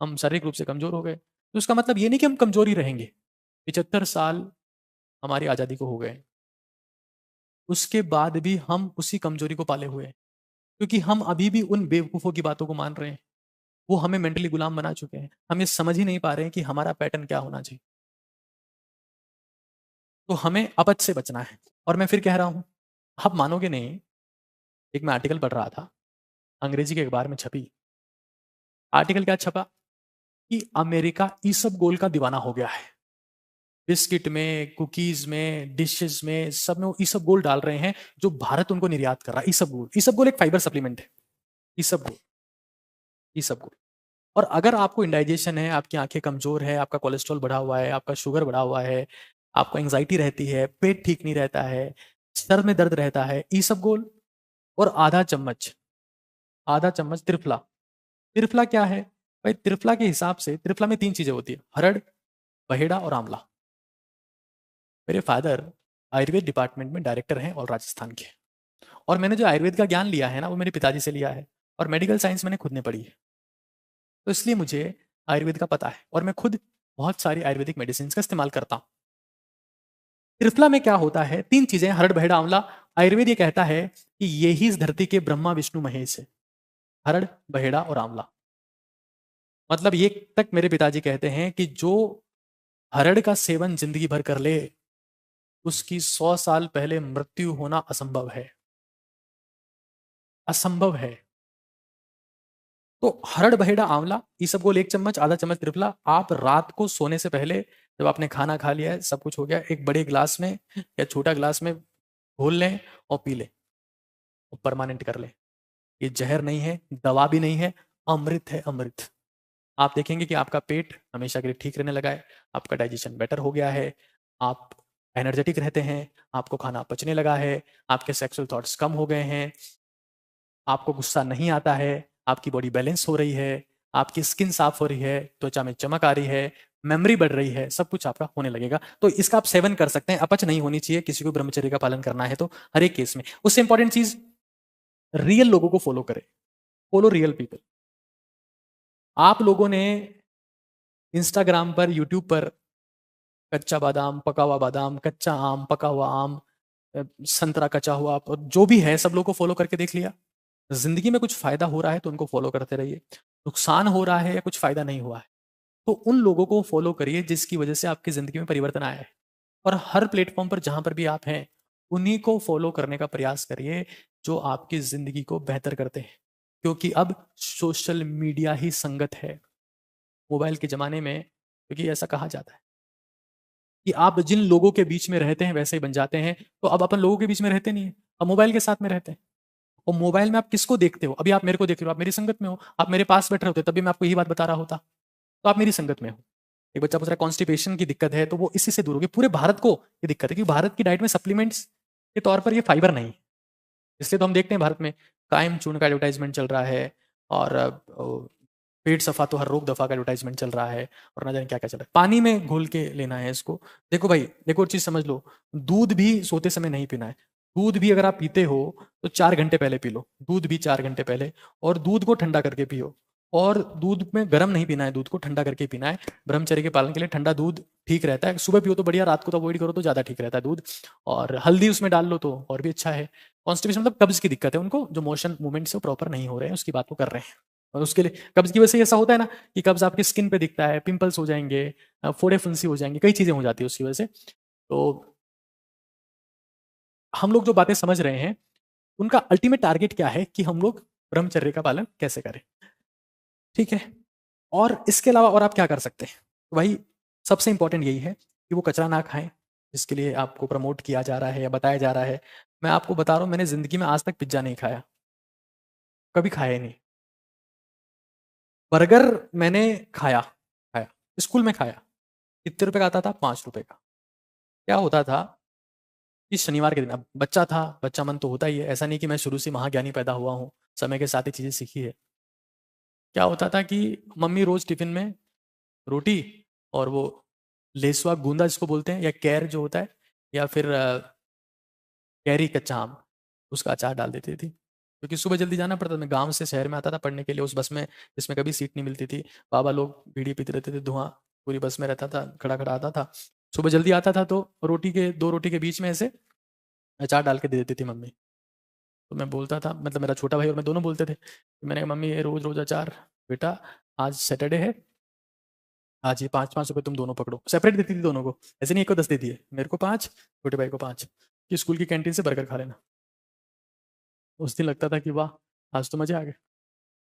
हम शारीरिक रूप से कमजोर हो गए। तो उसका मतलब ये नहीं कि हम कमजोर ही रहेंगे। 75 साल हमारी आजादी को हो गए, उसके बाद भी हम उसी कमजोरी को पाले हुए हैं, क्योंकि हम अभी भी उन बेवकूफों की बातों को मान रहे हैं। वो हमें मेंटली गुलाम बना चुके हैं। हम ये समझ ही नहीं पा रहे हैं कि हमारा पैटर्न क्या होना चाहिए। तो हमें अपच से बचना है। और मैं फिर कह रहा हूं, आप मानोगे नहीं, एक मैं आर्टिकल पढ़ रहा था, अंग्रेजी के अखबार में छपी। आर्टिकल क्या छपा कि अमेरिका ईसबगोल का दीवाना हो गया है। बिस्किट में, कुकीज में, डिशेस में, सब में वो ईसबगोल डाल रहे हैं, जो भारत उनको निर्यात कर रहा है। ईसबगोल, ईसबगोल एक फाइबर सप्लीमेंट है। ईसबगोल, ईसबगोल। और अगर आपको इंडाइजेशन है, आपकी आंखें कमजोर है, आपका कोलेस्ट्रॉल बढ़ा हुआ है, आपका शुगर बढ़ा हुआ है, आपको एंग्जाइटी रहती है, पेट ठीक नहीं रहता है, सर में दर्द रहता है, ईसबगोल और आधा चम्मच त्रिफला। त्रिफला क्या है भाई? त्रिफला के हिसाब से त्रिफला में 3 चीजें होती है, हरड़, बहेड़ा और आंवला। मेरे फादर आयुर्वेद डिपार्टमेंट में डायरेक्टर हैं और राजस्थान के। और मैंने जो आयुर्वेद का ज्ञान लिया है ना, वो मेरे पिताजी से लिया है। और मेडिकल साइंस मैंने खुद ने पढ़ी है। तो इसलिए मुझे आयुर्वेद का पता है, और मैं खुद बहुत सारी आयुर्वेदिक मेडिसिन का इस्तेमाल करता हूँ। त्रिफला में क्या होता है? 3 चीजें, हरड़, बहेड़ा, आंवला। आयुर्वेद ये कहता है कि ये ही इस धरती के ब्रह्मा विष्णु महेश है, हरड़, बहेड़ा और आंवला। मतलब ये तक मेरे पिताजी कहते हैं कि जो हरड़ का सेवन जिंदगी भर कर ले, उसकी 100 साल पहले मृत्यु होना असंभव है। असंभव है। तो हरड़, बहेड़ा, आंवला, ईसबगोल 1 चम्मच, आधा चम्मच त्रिफला, आप रात को सोने से पहले, जब आपने खाना खा लिया है, सब कुछ हो गया, एक बड़े गिलास में या छोटा गिलास में घोल लें और पी लें, और परमानेंट कर लें। ये जहर नहीं है, दवा भी नहीं है, अमृत है, अमृत। आप देखेंगे कि आपका पेट हमेशा के लिए ठीक रहने लगा है, आपका डाइजेशन बेटर हो गया है, आप एनर्जेटिक रहते हैं, आपको खाना पचने लगा है, आपके सेक्सुअल थॉट्स कम हो गए हैं, आपको गुस्सा नहीं आता है, आपकी बॉडी बैलेंस हो रही है, आपकी स्किन साफ हो रही है, त्वचा में चमक आ रही है, मेमोरी बढ़ रही है, सब कुछ आपका होने लगेगा। तो इसका आप सेवन कर सकते हैं। अपच नहीं होनी चाहिए किसी को ब्रह्मचर्य का पालन करना है तो, हर एक केस में। उससे इंपॉर्टेंट चीज, रियल लोगों को फॉलो करें। Follow real people. आप लोगों ने इंस्टाग्राम पर, यूट्यूब पर कच्चा बादाम, पका हुआ बादाम, कच्चा आम, पका हुआ आम, संतरा कचा हुआ, और जो भी है सब लोग को फॉलो करके देख लिया। जिंदगी में कुछ फायदा हो रहा है तो उनको फॉलो करते रहिए। नुकसान हो रहा है या कुछ फायदा नहीं हुआ है तो उन लोगों को फॉलो करिए जिसकी वजह से आपकी जिंदगी में परिवर्तन आया है। और हर प्लेटफॉर्म पर जहां पर भी आप हैं, उन्हीं को फॉलो करने का प्रयास करिए जो आपकी जिंदगी को बेहतर करते हैं। क्योंकि अब सोशल मीडिया ही संगत है, मोबाइल के ज़माने में। क्योंकि ऐसा कहा जाता है कि आप जिन लोगों के बीच में रहते हैं वैसे ही बन जाते हैं। तो अब अपन लोगों के बीच में रहते नहीं है, अब मोबाइल के साथ में रहते हैं। और मोबाइल में आप किसको देखते हो? अभी आप मेरे को देख रहे हो, आप मेरी संगत में हो। आप मेरे पास बैठ रहे होते तभी मैं आपको यही बात बता रहा होता, तो आप मेरी संगत में हो। एक बच्चा पूछ रहा है कॉन्स्टिपेशन की दिक्कत है, तो वो इसी से दूर होगी। पूरे भारत को ये दिक्कत है क्योंकि भारत की डाइट में सप्लीमेंट्स के तौर पर ये फाइबर नहीं है। इसलिए तो हम देखते हैं भारत में कायम चूर्ण का एडवर्टाइजमेंट चल रहा है, और पेट सफा तो हर रोग दफा का एडवर्टाइजमेंट चल रहा है, और न जाने क्या क्या चल रहा है। पानी में घोल के लेना है इसको। देखो भाई, देखो और चीज समझ लो, दूध भी सोते समय नहीं पीना है। दूध भी अगर आप पीते हो तो 4 घंटे पहले पी लो, दूध भी 4 घंटे पहले। और दूध को ठंडा करके पियो। और दूध में गर्म नहीं पीना है, दूध को ठंडा करके पीना है। ब्रह्मचर्य के पालन के लिए ठंडा दूध ठीक रहता है। सुबह पियो तो बढ़िया, रात को तो अवॉइड करो तो ज्यादा ठीक रहता है दूध। और हल्दी उसमें डाल लो तो और भी अच्छा है। कॉन्स्टिपेशन मतलब कब्ज की दिक्कत है उनको, जो मोशन मूवमेंट से प्रॉपर नहीं हो रहे हैं, उसकी बात को कर रहे हैं। और उसके लिए कब्ज की वजह से ऐसा होता है ना कि कब्ज आपकी स्किन पे दिखता है, पिंपल्स हो जाएंगे, फोड़े फुंसी हो जाएंगे, कई चीजें हो जाती है उसकी वजह से। तो हम लोग जो बातें समझ रहे हैं, उनका अल्टीमेट टारगेट क्या है कि हम लोग ब्रह्मचर्य का पालन कैसे करें। ठीक है। और इसके अलावा और आप क्या कर सकते हैं? तो भाई, सबसे इंपॉर्टेंट यही है कि वो कचरा ना खाएं, जिसके लिए आपको प्रमोट किया जा रहा है या बताया जा रहा है। मैं आपको बता रहा हूँ, मैंने जिंदगी में आज तक पिज्जा नहीं खाया, कभी खाया ही नहीं। बर्गर मैंने खाया खाया स्कूल में खाया। कितने रुपए का आता था? 5 रुपए का। क्या होता था कि शनिवार के दिन, अब बच्चा था, बच्चा मन तो होता ही है, ऐसा नहीं कि मैं शुरू से महाज्ञानी पैदा हुआ हूँ, समय के साथ ही चीजें सीखी है। क्या होता था कि मम्मी रोज टिफिन में रोटी और वो लेसवा गूंदा जिसको बोलते हैं, या कैर जो होता है, या फिर कैरी कच्चा आम, उसका अचार डाल देती थी। क्योंकि सुबह जल्दी जाना पड़ता था, मैं गांव से शहर में आता था पढ़ने के लिए, उस बस में जिसमें कभी सीट नहीं मिलती थी। बाबा लोग बीड़ी पीते रहते थे, धुआं पूरी बस में रहता था, खड़ा खड़ा आता था। सुबह जल्दी आता था तो रोटी के, दो रोटी के बीच में ऐसे अचार डाल के दे देती थी मम्मी। तो मैं बोलता था, मतलब मेरा छोटा भाई और मैं दोनों बोलते थे, तो मैंने कहा मम्मी ये रोज रोज अचार, बेटा आज सैटरडे है, आज ये 5-5 रुपए तुम दोनों पकड़ो। सेपरेट देती थी दोनों को, ऐसे नहीं एक को 10 देती है, मेरे को 5, छोटे भाई को 5, कि स्कूल की कैंटीन से बर्गर खा लेना। उस दिन लगता था कि वाह, आज तो मजे आ गए।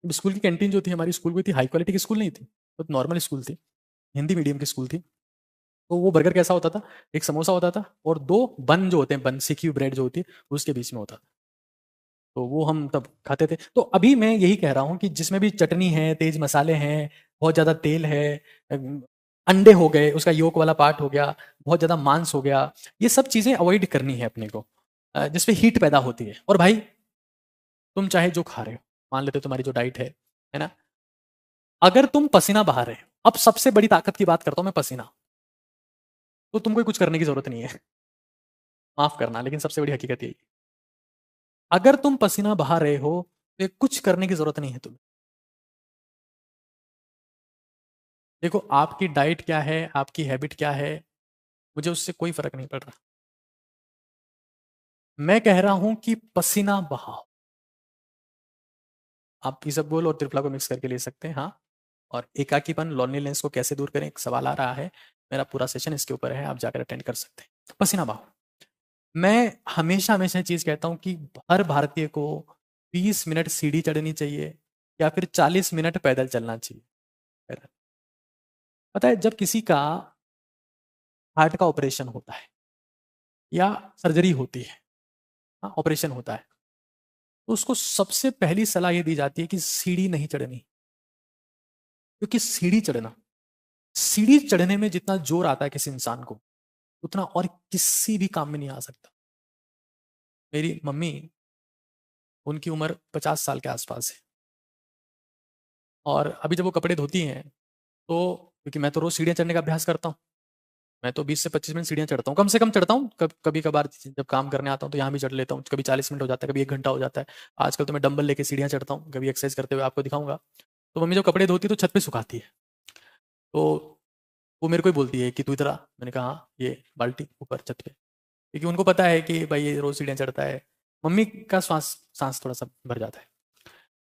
अब स्कूल की कैंटीन जो थी, हमारी स्कूल कोई थी हाई क्वालिटी की स्कूल नहीं थी, बहुत नॉर्मल स्कूल थी, हिंदी मीडियम की स्कूल थी। तो वो बर्गर कैसा होता था, एक समोसा होता था और दो बन जो होते हैं, बन सीखी हुई ब्रेड जो होती है उसके बीच में होता था। तो वो हम तब खाते थे। तो अभी मैं यही कह रहा हूँ कि जिसमें भी चटनी है, तेज मसाले हैं, बहुत ज्यादा तेल है, अंडे हो गए, उसका योक वाला पार्ट हो गया, बहुत ज्यादा मांस हो गया, ये सब चीजें अवॉइड करनी है अपने को, जिसपे हीट पैदा होती है। और भाई तुम चाहे जो खा रहे हो, मान लेते हो तुम्हारी जो डाइट है ना, अगर तुम पसीना बहा रहे हो, अब सबसे बड़ी ताकत की बात करता हूं मैं, पसीना, तो तुमको कुछ करने की जरूरत नहीं है। माफ करना, लेकिन सबसे बड़ी हकीकत यही है। अगर तुम पसीना बहा रहे हो तो कुछ करने की जरूरत नहीं है तुम्हें। देखो आपकी डाइट क्या है, आपकी हैबिट क्या है, मुझे उससे कोई फर्क नहीं पड़ रहा। मैं कह रहा हूं कि पसीना बहाओ। आप इसबगोल और त्रिफला को मिक्स करके ले सकते हैं, हाँ। और एकाकीपन, लोनलीनेस को कैसे दूर करें, एक सवाल आ रहा है, मेरा पूरा सेशन इसके ऊपर है, आप जाकर अटेंड कर सकते हैं। पसीना बहाओ। मैं हमेशा हमेशा चीज कहता हूं कि हर भारतीय को 20 मिनट सीढ़ी चढ़नी चाहिए या फिर 40 मिनट पैदल चलना चाहिए। पता है जब किसी का हार्ट का ऑपरेशन होता है या सर्जरी होती है, हाँ ऑपरेशन होता है, तो उसको सबसे पहली सलाह ये दी जाती है कि सीढ़ी नहीं चढ़नी। क्योंकि सीढ़ी चढ़ने में जितना जोर आता है किसी इंसान को, उतना और किसी भी काम में नहीं आ सकता। मेरी मम्मी, उनकी उम्र 50 साल के आसपास है, और अभी जब वो कपड़े धोती हैं तो, क्योंकि मैं तो रोज सीढ़ियाँ चढ़ने का अभ्यास करता हूँ, मैं तो 20 से 25 मिनट सीढ़ियाँ चढ़ता हूँ, कम से कम चढ़ता हूँ। कभी कभार जब काम करने आता हूँ तो यहाँ भी चढ़ लेता हूँ, कभी 40 मिनट हो जाता है, कभी 1 घंटा हो जाता है। आजकल तो मैं डंबल लेके सीढ़ियाँ चढ़ता हूँ, कभी एक्सरसाइज करते हुए आपको दिखाऊंगा। तो मम्मी जब कपड़े धोती है तो छत पे सुखाती है, तो वो मेरे को ही बोलती है कि तू इधर आ। मैंने कहा हाँ, ये बाल्टी ऊपर छत पे, क्योंकि उनको पता है कि भाई ये रोज सीढ़ियाँ चढ़ता है। मम्मी का सांस सांस थोड़ा सा भर जाता है,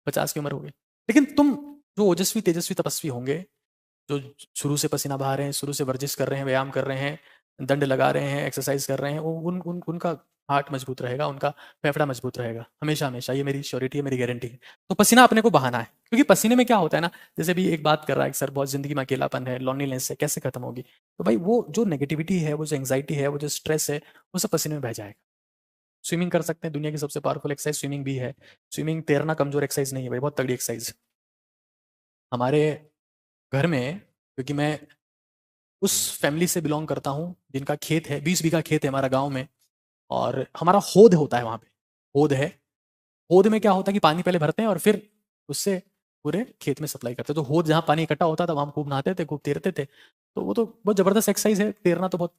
50 की उम्र हो गई। लेकिन तुम जो ओजस्वी तेजस्वी तपस्वी होंगे, जो शुरू से पसीना बहा रहे हैं, शुरू से वर्जिश कर रहे हैं, व्यायाम कर रहे हैं, दंड लगा रहे हैं, एक्सरसाइज कर रहे हैं, उनका हार्ट मजबूत रहेगा, उनका फेफड़ा मजबूत रहेगा, हमेशा हमेशा, ये मेरी श्योरिटी है, मेरी गारंटी है। तो पसीना अपने को बहाना है, क्योंकि पसीने में क्या होता है ना, जैसे भी एक बात कर रहा है सर, बहुत जिंदगी में अकेलापन है, लॉनलीनेस है, कैसे खत्म होगी, तो भाई वो जो नेगेटिविटी है, वो जो एंग्जाइटी है, वो जो स्ट्रेस है, वो सब पसीने में बह जाएगा। स्विमिंग कर सकते हैं, दुनिया की सबसे पावरफुल एक्सरसाइज स्विमिंग भी है। स्विमिंग तैरना कमजोर एक्सरसाइज नहीं है भाई, बहुत तगड़ी एक्सरसाइज। हमारे घर में, क्योंकि मैं उस फैमिली से बिलोंग करता हूँ जिनका खेत है, 20 बीघा खेत है हमारा गांव में, और हमारा होद होता है वहां पे, होद है। होद में क्या होता है कि पानी पहले भरते हैं और फिर उससे पूरे खेत में सप्लाई करते हैं। तो होद जहाँ पानी इकट्ठा होता था वहां हम खूब नहाते थे, खूब तैरते थे। तो वो तो बहुत जबरदस्त एक्सरसाइज है, तैरना तो बहुत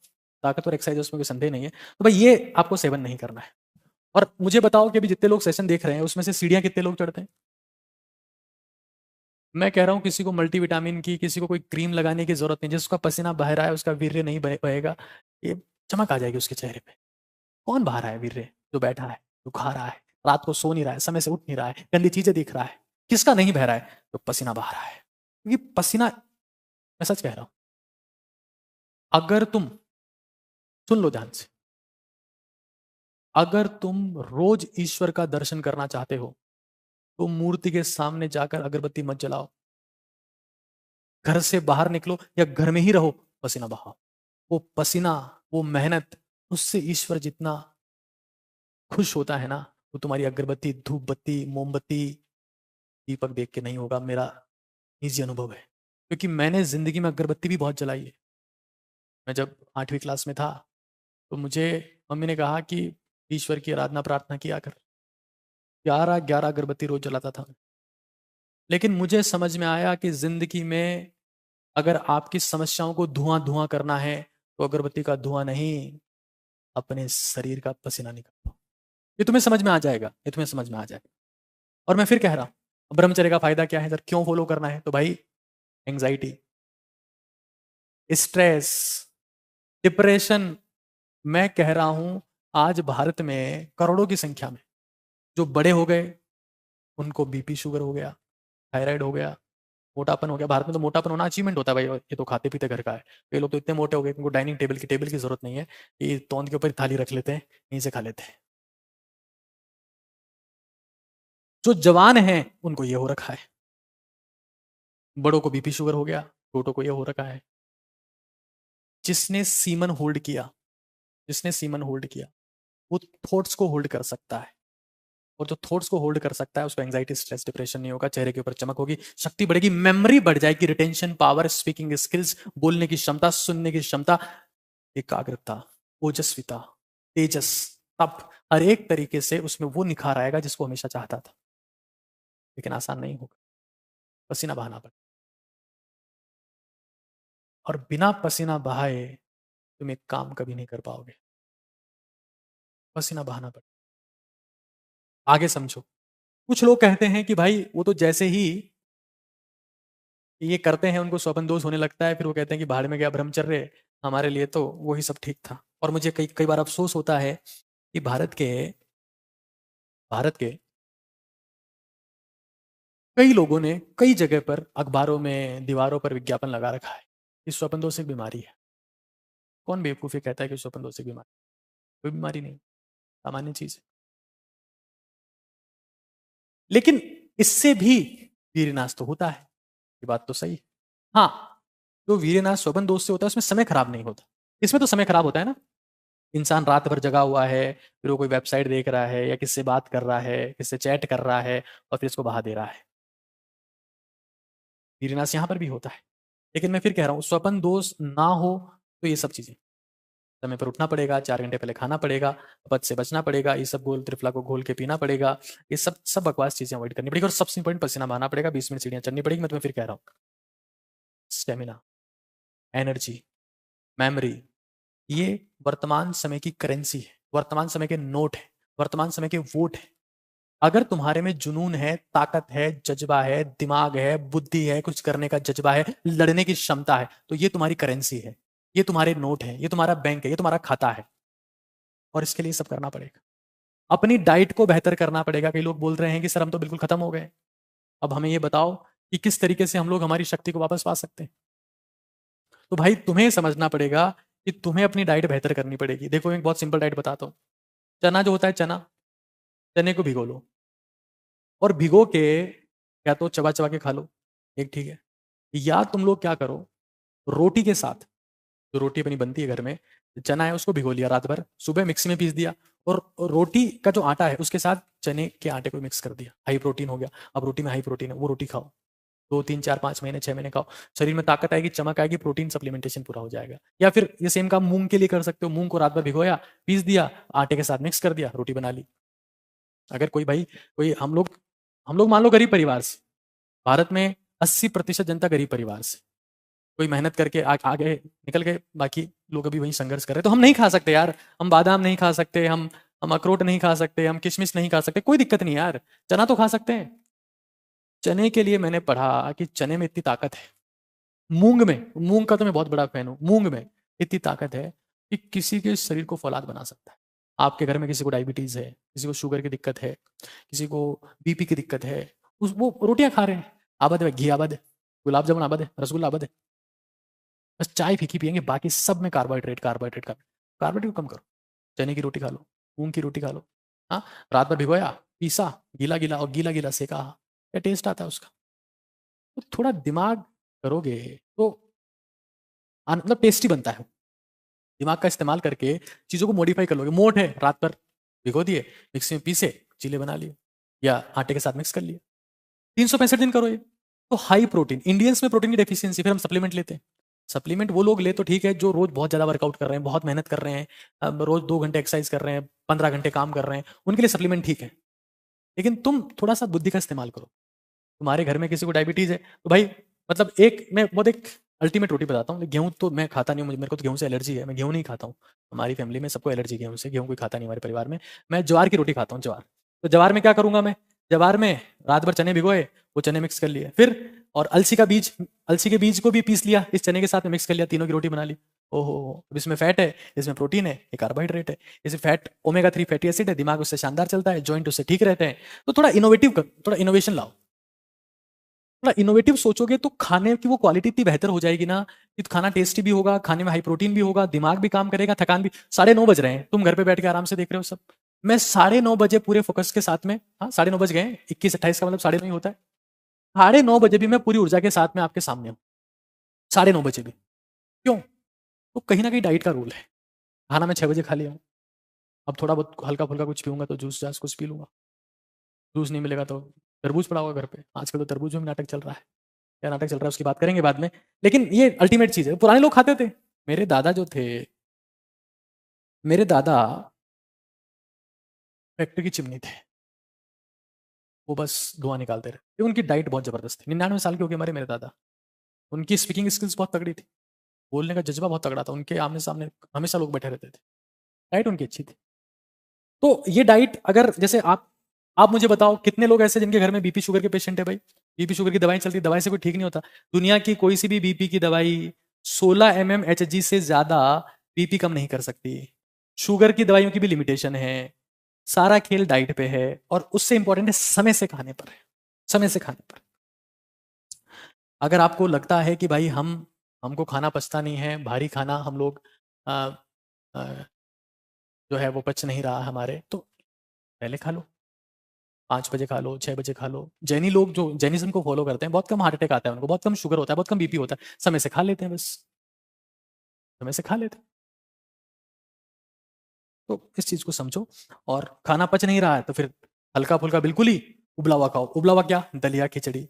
ताकतवर एक्सरसाइज है, उसमें कोई संदेह नहीं है। तो भाई ये आपको सेवन नहीं करना है। और मुझे बताओ कि अभी जितने लोग सेशन देख रहे हैं उसमें से सीढ़ियां कितने लोग चढ़ते हैं? मैं कह रहा हूँ किसी को मल्टीविटामिन की, किसी को कोई क्रीम लगाने की जरूरत नहीं, जिसका पसीना बह रहा है उसका वीर्य नहीं बहेगा, ये चमक आ जाएगी उसके चेहरे पे। कौन बहा रहा है वीर्य? जो बैठा है, जो खा रहा है, रात को सो नहीं रहा है, समय से उठ नहीं रहा है, गंदी चीजें दिख रहा है। किसका नहीं बह रहा है? जो पसीना बहा रहा है। क्योंकि पसीना, मैं सच कह रहा हूं, अगर तुम, सुन लो ध्यान से, अगर तुम रोज ईश्वर का दर्शन करना चाहते हो तो मूर्ति के सामने जाकर अगरबत्ती मत जलाओ, घर से बाहर निकलो या घर में ही रहो, पसीना बहाओ। वो पसीना, वो मेहनत, उससे ईश्वर जितना खुश होता है ना, वो तुम्हारी अगरबत्ती, धूप बत्ती, मोमबत्ती, दीपक देख के नहीं होगा। मेरा निजी अनुभव है, क्योंकि मैंने जिंदगी में अगरबत्ती भी बहुत जलाई है। मैं जब 8वीं क्लास में था तो मुझे मम्मी ने कहा कि ईश्वर की आराधना प्रार्थना किया कर। 11-11 अगरबत्ती रोज जलाता था। लेकिन मुझे समझ में आया कि जिंदगी में अगर आपकी समस्याओं को धुआं धुआं करना है तो अगरबत्ती का धुआं नहीं, अपने शरीर का पसीना निकालो। ये तुम्हें समझ में आ जाएगा, ये तुम्हें समझ में आ जाएगा। और मैं फिर कह रहा हूं, ब्रह्मचर्य का फायदा क्या है सर, क्यों फॉलो करना है? तो भाई, एंजाइटी, स्ट्रेस, डिप्रेशन, मैं कह रहा हूं आज भारत में करोड़ों की संख्या में जो बड़े हो गए उनको बीपी शुगर हो गया, थायराइड हो गया, मोटापन हो गया। भारत में तो मोटापन होना अचीवमेंट होता है भाई, ये तो खाते पीते घर का है। कई लोग तो इतने मोटे हो गए उनको डाइनिंग टेबल की जरूरत नहीं है, ये तोंद के ऊपर थाली रख लेते हैं, यहीं से खा लेते हैं। जो जवान हैं उनको ये हो रखा है, बड़ों को बीपी शुगर हो गया, छोटों को ये हो रखा है। जिसने सीमन होल्ड किया, जिसने सीमन होल्ड किया वो थॉट्स को होल्ड कर सकता है, और जो थॉट्स को होल्ड कर सकता है उसको एंजाइटी स्ट्रेस डिप्रेशन नहीं होगा, चेहरे के ऊपर चमक होगी, शक्ति बढ़ेगी, मेमोरी बढ़ जाएगी, रिटेंशन पावर, स्पीकिंग स्किल्स, बोलने की क्षमता, सुनने की क्षमता, एकाग्रता, ओजस्विता, तेजस, तप, हर एक तरीके से उसमें वो निखार आएगा जिसको हमेशा चाहता था। लेकिन आसान नहीं होगा, पसीना बहाना पड़ेगा, और बिना पसीना बहाए तुम एक काम कभी नहीं कर पाओगे। पसीना बहाना पड़ेगा। आगे समझो, कुछ लोग कहते हैं कि भाई वो तो जैसे ही ये करते हैं उनको स्वपन दोष होने लगता है, फिर वो कहते हैं कि भाड़ में गया ब्रह्मचर्य, हमारे लिए तो वही सब ठीक था। और मुझे कई कई बार अफसोस होता है कि भारत के कई लोगों ने कई जगह पर अखबारों में दीवारों पर विज्ञापन लगा रखा है कि स्वपन दोष एक बीमारी है। कौन बेवकूफी कहता है कि स्वपन दोष एक बीमारी? कोई बीमारी नहीं, सामान्य चीज है। लेकिन इससे भी वीरनाश तो होता है, ये बात तो सही है। हाँ, जो वीरनाश स्वपन दोष से होता है उसमें समय खराब नहीं होता, इसमें तो समय खराब होता है ना। इंसान रात भर जगा हुआ है, फिर वो कोई वेबसाइट देख रहा है या किससे बात कर रहा है, किससे चैट कर रहा है, और फिर इसको बहा दे रहा है। वीरनाश यहाँ पर भी होता है। लेकिन मैं फिर कह रहा हूँ, स्वपन दोष ना हो तो ये सब चीजें, समय पर उठना पड़ेगा, 4 घंटे पहले खाना पड़ेगा, अपच से बचना पड़ेगा, ये सब गोल त्रिफला को घोल के पीना पड़ेगा, ये सब सब बकवास चीजें अवॉइड करनी पड़ेगी, और सबसे इंपॉर्टेंट पसीना बहाना पड़ेगा, 20 मिनट सीढ़ियां चढ़नी पड़ेगी। मैं तुम्हें फिर कह रहा हूँ, स्टेमिना, एनर्जी, मेमोरी, ये वर्तमान समय की करेंसी है, वर्तमान समय के नोट है, वर्तमान समय के वोट है। अगर तुम्हारे में जुनून है, ताकत है, जज्बा है, दिमाग है, बुद्धि है, कुछ करने का जज्बा है, लड़ने की क्षमता है, तो ये तुम्हारी करेंसी है, ये तुम्हारे नोट है, ये तुम्हारा बैंक है, ये तुम्हारा खाता है। और इसके लिए सब करना पड़ेगा। अपनी डाइट को बेहतर करना पड़ेगा। कई लोग बोल रहे हैं कि सर हम तो बिल्कुल खत्म हो गए, अब हमें ये बताओ कि किस तरीके से हम लोग हमारी शक्ति को वापस पा सकते हैं। तो भाई तुम्हें समझना पड़ेगा कि तुम्हें अपनी डाइट बेहतर करनी पड़ेगी। देखो, मैं एक बहुत सिंपल डाइट बताता हूँ। चना जो होता है, चना, चने को भिगो लो, और भिगो के या तो चबा चबा के खा लो, एक ठीक है। या तुम लोग क्या करो, रोटी के साथ, जो रोटी अपनी बनती है घर में, चना है उसको भिगो लिया रात भर, सुबह मिक्सी में पीस दिया, और रोटी का जो आटा है उसके साथ चने के आटे को मिक्स कर दिया, हाई प्रोटीन हो गया। अब रोटी में हाई प्रोटीन है, वो रोटी खाओ, 2 3 4 5 महीने 6 महीने खाओ, शरीर में ताकत आएगी, चमक आएगी, प्रोटीन सप्लीमेंटेशन पूरा हो जाएगा। या फिर ये सेम काम मूंग के लिए कर सकते हो, मूंग को रात भर भिगोया, पीस दिया, आटे के साथ मिक्स कर दिया, रोटी बना ली। अगर कोई भाई, कोई हम लोग मान लो गरीब परिवार से, भारत में 80% जनता गरीब परिवार से, कोई मेहनत करके आगे निकल गए, बाकी लोग अभी वहीं संघर्ष कर रहे हैं, तो हम नहीं खा सकते यार, हम बादाम नहीं खा सकते, हम अखरोट नहीं खा सकते, हम किशमिश नहीं खा सकते, कोई दिक्कत नहीं यार, चना तो खा सकते हैं। चने के लिए मैंने पढ़ा कि चने में इतनी ताकत है, मूंग में, मूंग का तो मैं बहुत बड़ा फैन हूं, मूंग में इतनी ताकत है कि किसी के शरीर को फौलाद बना सकता है। आपके घर में किसी को डायबिटीज है, किसी को शुगर की दिक्कत है, किसी को बीपी की दिक्कत है, उस वो रोटियां खा रहे हैं, आबद है, घी आबद है, गुलाब जामुन आबद है, रसगुल्ला आबद है, बस चाय फीकी पियेंगे, बाकी सब में कार्बोहाइड्रेट कार्बोहाइड्रेट कार्बोहाइड्रेट को कम करो। चने की रोटी खा लो, मूंग की रोटी खा लो, हाँ, रात भर भिगोया, पीसा, गीला गीला, और गीला गीला सेका, क्या टेस्ट आता है उसका। तो थोड़ा दिमाग करोगे तो मतलब टेस्टी बनता है। दिमाग का इस्तेमाल करके चीजों को मॉडिफाई कर लोगे। मोठ है, रात भर भिगो दिए, मिक्सी में पीसे, चीले बना लिए, या आटे के साथ मिक्स कर लिए, 365 दिन करो ये। तो हाई प्रोटीन, इंडियंस में प्रोटीन की डेफिशिएंसी, फिर हम सप्लीमेंट लेते हैं। सप्लीमेंट वो लोग ले तो ठीक है जो रोज बहुत ज्यादा वर्कआउट कर रहे हैं, बहुत मेहनत कर रहे हैं, रोज 2 घंटे एक्सरसाइज कर रहे हैं, 15 घंटे काम कर रहे हैं, उनके लिए सप्लीमेंट ठीक है। लेकिन तुम थोड़ा सा बुद्धि का इस्तेमाल करो, तुम्हारे घर में किसी को डायबिटीज़ है तो भाई मतलब एक मैं बहुत एक अल्टीमेट रोटी बताता हूँ। गेहूँ तो मैं खाता नहीं हूँ, मेरे को तो गेहूँ से एलर्जी है, मैं गेहूँ नहीं खाता हूँ। हमारी फैमिली में सबको एलर्जी गेहूँ से, गेहूँ कोई खाता नहीं हमारे परिवार में। मैं ज्वार की रोटी खाता हूँ, ज्वार। तो ज्वार में क्या करूँगा मैं, ज्वार में रात भर चने भिगोए, वो चने मिक्स कर लिए, फिर और अलसी का बीज, अलसी के बीज को भी पीस लिया, इस चने के साथ में मिक्स कर लिया, तीनों की रोटी बना ली। ओहो, अब इसमें फैट है, इसमें प्रोटीन है, ये कार्बोहाइड्रेट है, इसे फैट ओमेगा 3 फैटी एसिड है, दिमाग उससे शानदार चलता है, जॉइंट उससे ठीक रहते हैं। तो थोड़ा इनोवेटिव कर, थोड़ा इनोवेशन लाओ, थोड़ा इनोवेटिव सोचोगे तो खाने की वो क्वालिटी इतनी बेहतर हो जाएगी ना कि खाना टेस्टी भी होगा, खाने में हाई प्रोटीन भी होगा, दिमाग भी काम करेगा, थकान भी। 9:30 बज रहे हैं, तुम घर पे बैठ के आराम से देख रहे हो सब। मैं 9:30 बजे पूरे फोकस के साथ में, हाँ 9:30 बज गए, 21-28 का मतलब 9:30 ही होता है, 9:30 बजे भी मैं पूरी ऊर्जा के साथ में आपके सामने हूँ, 9:30 बजे भी। क्यों? तो कहीं ना कहीं डाइट का रूल है। खाना मैं 6 बजे खा लिया हूँ, अब थोड़ा बहुत हल्का फुल्का कुछ पीऊंगा तो जूस जास कुछ पी लूंगा, जूस नहीं मिलेगा तो तरबूज पड़ा होगा घर पे, आजकल तो तरबूज में भी नाटक चल रहा है, क्या नाटक चल रहा है उसकी बात करेंगे बाद में। लेकिन ये अल्टीमेट चीज है, पुराने लोग खाते थे। मेरे दादा जो थे, मेरे दादा फैक्ट्री की चिमनी थे, वो बस धुआं निकालते रहे, उनकी डाइट बहुत जबरदस्त थी। 99 साल के हो गए हमारे मेरे दादा, उनकी स्पीकिंग स्किल्स बहुत तगड़ी थी, बोलने का जज्बा बहुत तगड़ा था, उनके आमने सामने हमेशा लोग बैठे रहते थे, डाइट उनकी अच्छी थी। तो ये डाइट अगर जैसे आप मुझे बताओ कितने लोग ऐसे जिनके घर में बीपी शुगर के पेशेंट है भाई, बीपी शुगर की दवाई चलती है, दवाई से कोई ठीक नहीं होता। दुनिया की कोई सी भी बीपी की दवाई 16 mmHg से ज्यादा बीपी कम नहीं कर सकती। शुगर की दवाइयों की भी लिमिटेशन है। सारा खेल डाइट पे है, और उससे इंपॉर्टेंट है समय से खाने पर है, समय से खाने पर। अगर आपको लगता है कि भाई हमको खाना पचता नहीं है, भारी खाना हम लोग आ, आ, जो है वो पच नहीं रहा हमारे, तो पहले खा लो, 5 बजे खा लो, 6 बजे खा लो। जैनी लोग जो जैनिज्म को फॉलो करते हैं, बहुत कम हार्ट अटैक आता है उनको, बहुत कम शुगर होता है, बहुत कम बीपी होता है, समय से खा लेते हैं, बस समय से खा लेते हैं। तो इस चीज को समझो। और खाना पच नहीं रहा है तो फिर हल्का फुल्का बिल्कुल ही उबला हुआ खाओ। उबला हुआ क्या, दलिया खिचड़ी।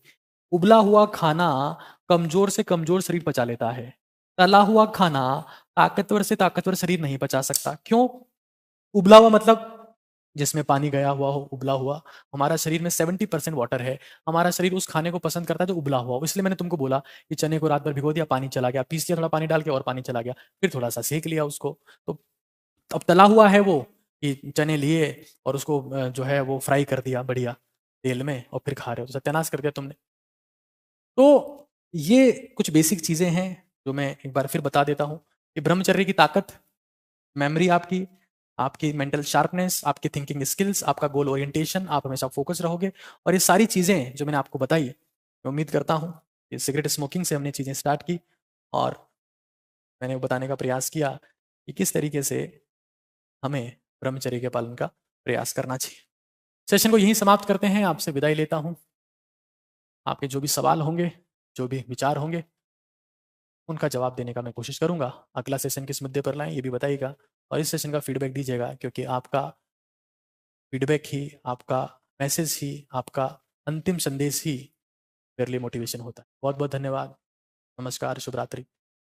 उबला हुआ खाना कमजोर से कमजोर शरीर पचा लेता है, तला हुआ खाना ताकतवर से ताकतवर शरीर नहीं पचा सकता। क्यों? उबला हुआ मतलब जिसमें पानी गया हुआ हो, उबला हुआ। हमारा शरीर में 70% वाटर है, हमारा शरीर उस खाने को पसंद करता है जो उबला हुआ हो। इसलिए मैंने तुमको बोला कि चने को रात भर भिगो दिया, पानी चला गया, पीस लिया थोड़ा पानी डाल के और पानी चला गया, फिर थोड़ा सा सेक लिया उसको। तो अब तला हुआ है वो कि चने लिए और उसको जो है वो फ्राई कर दिया बढ़िया तेल में, और फिर खा रहे हो, तो सत्यानाश कर दिया तुमने। तो ये कुछ बेसिक चीजें हैं जो मैं एक बार फिर बता देता हूँ कि ब्रह्मचर्य की ताकत, मेमोरी आपकी, आपकी मेंटल शार्पनेस, आपकी थिंकिंग स्किल्स, आपका गोल ओरिएंटेशन, आप हमेशा फोकस रहोगे। और ये सारी चीज़ें जो मैंने आपको बताई, मैं उम्मीद करता हूँ कि सिगरेट स्मोकिंग से हमने चीज़ें स्टार्ट की, और मैंने बताने का प्रयास किया कि किस तरीके से हमें ब्रह्मचर्य के पालन का प्रयास करना चाहिए। सेशन को यहीं समाप्त करते हैं, आपसे विदाई लेता हूँ। आपके जो भी सवाल होंगे, जो भी विचार होंगे, उनका जवाब देने का मैं कोशिश करूंगा। अगला सेशन किस मुद्दे पर लाएं ये भी बताइएगा, और इस सेशन का फीडबैक दीजिएगा, क्योंकि आपका फीडबैक ही, आपका मैसेज ही, आपका अंतिम संदेश ही मेरे लिए मोटिवेशन होता है। बहुत बहुत धन्यवाद। नमस्कार, शुभ रात्रि।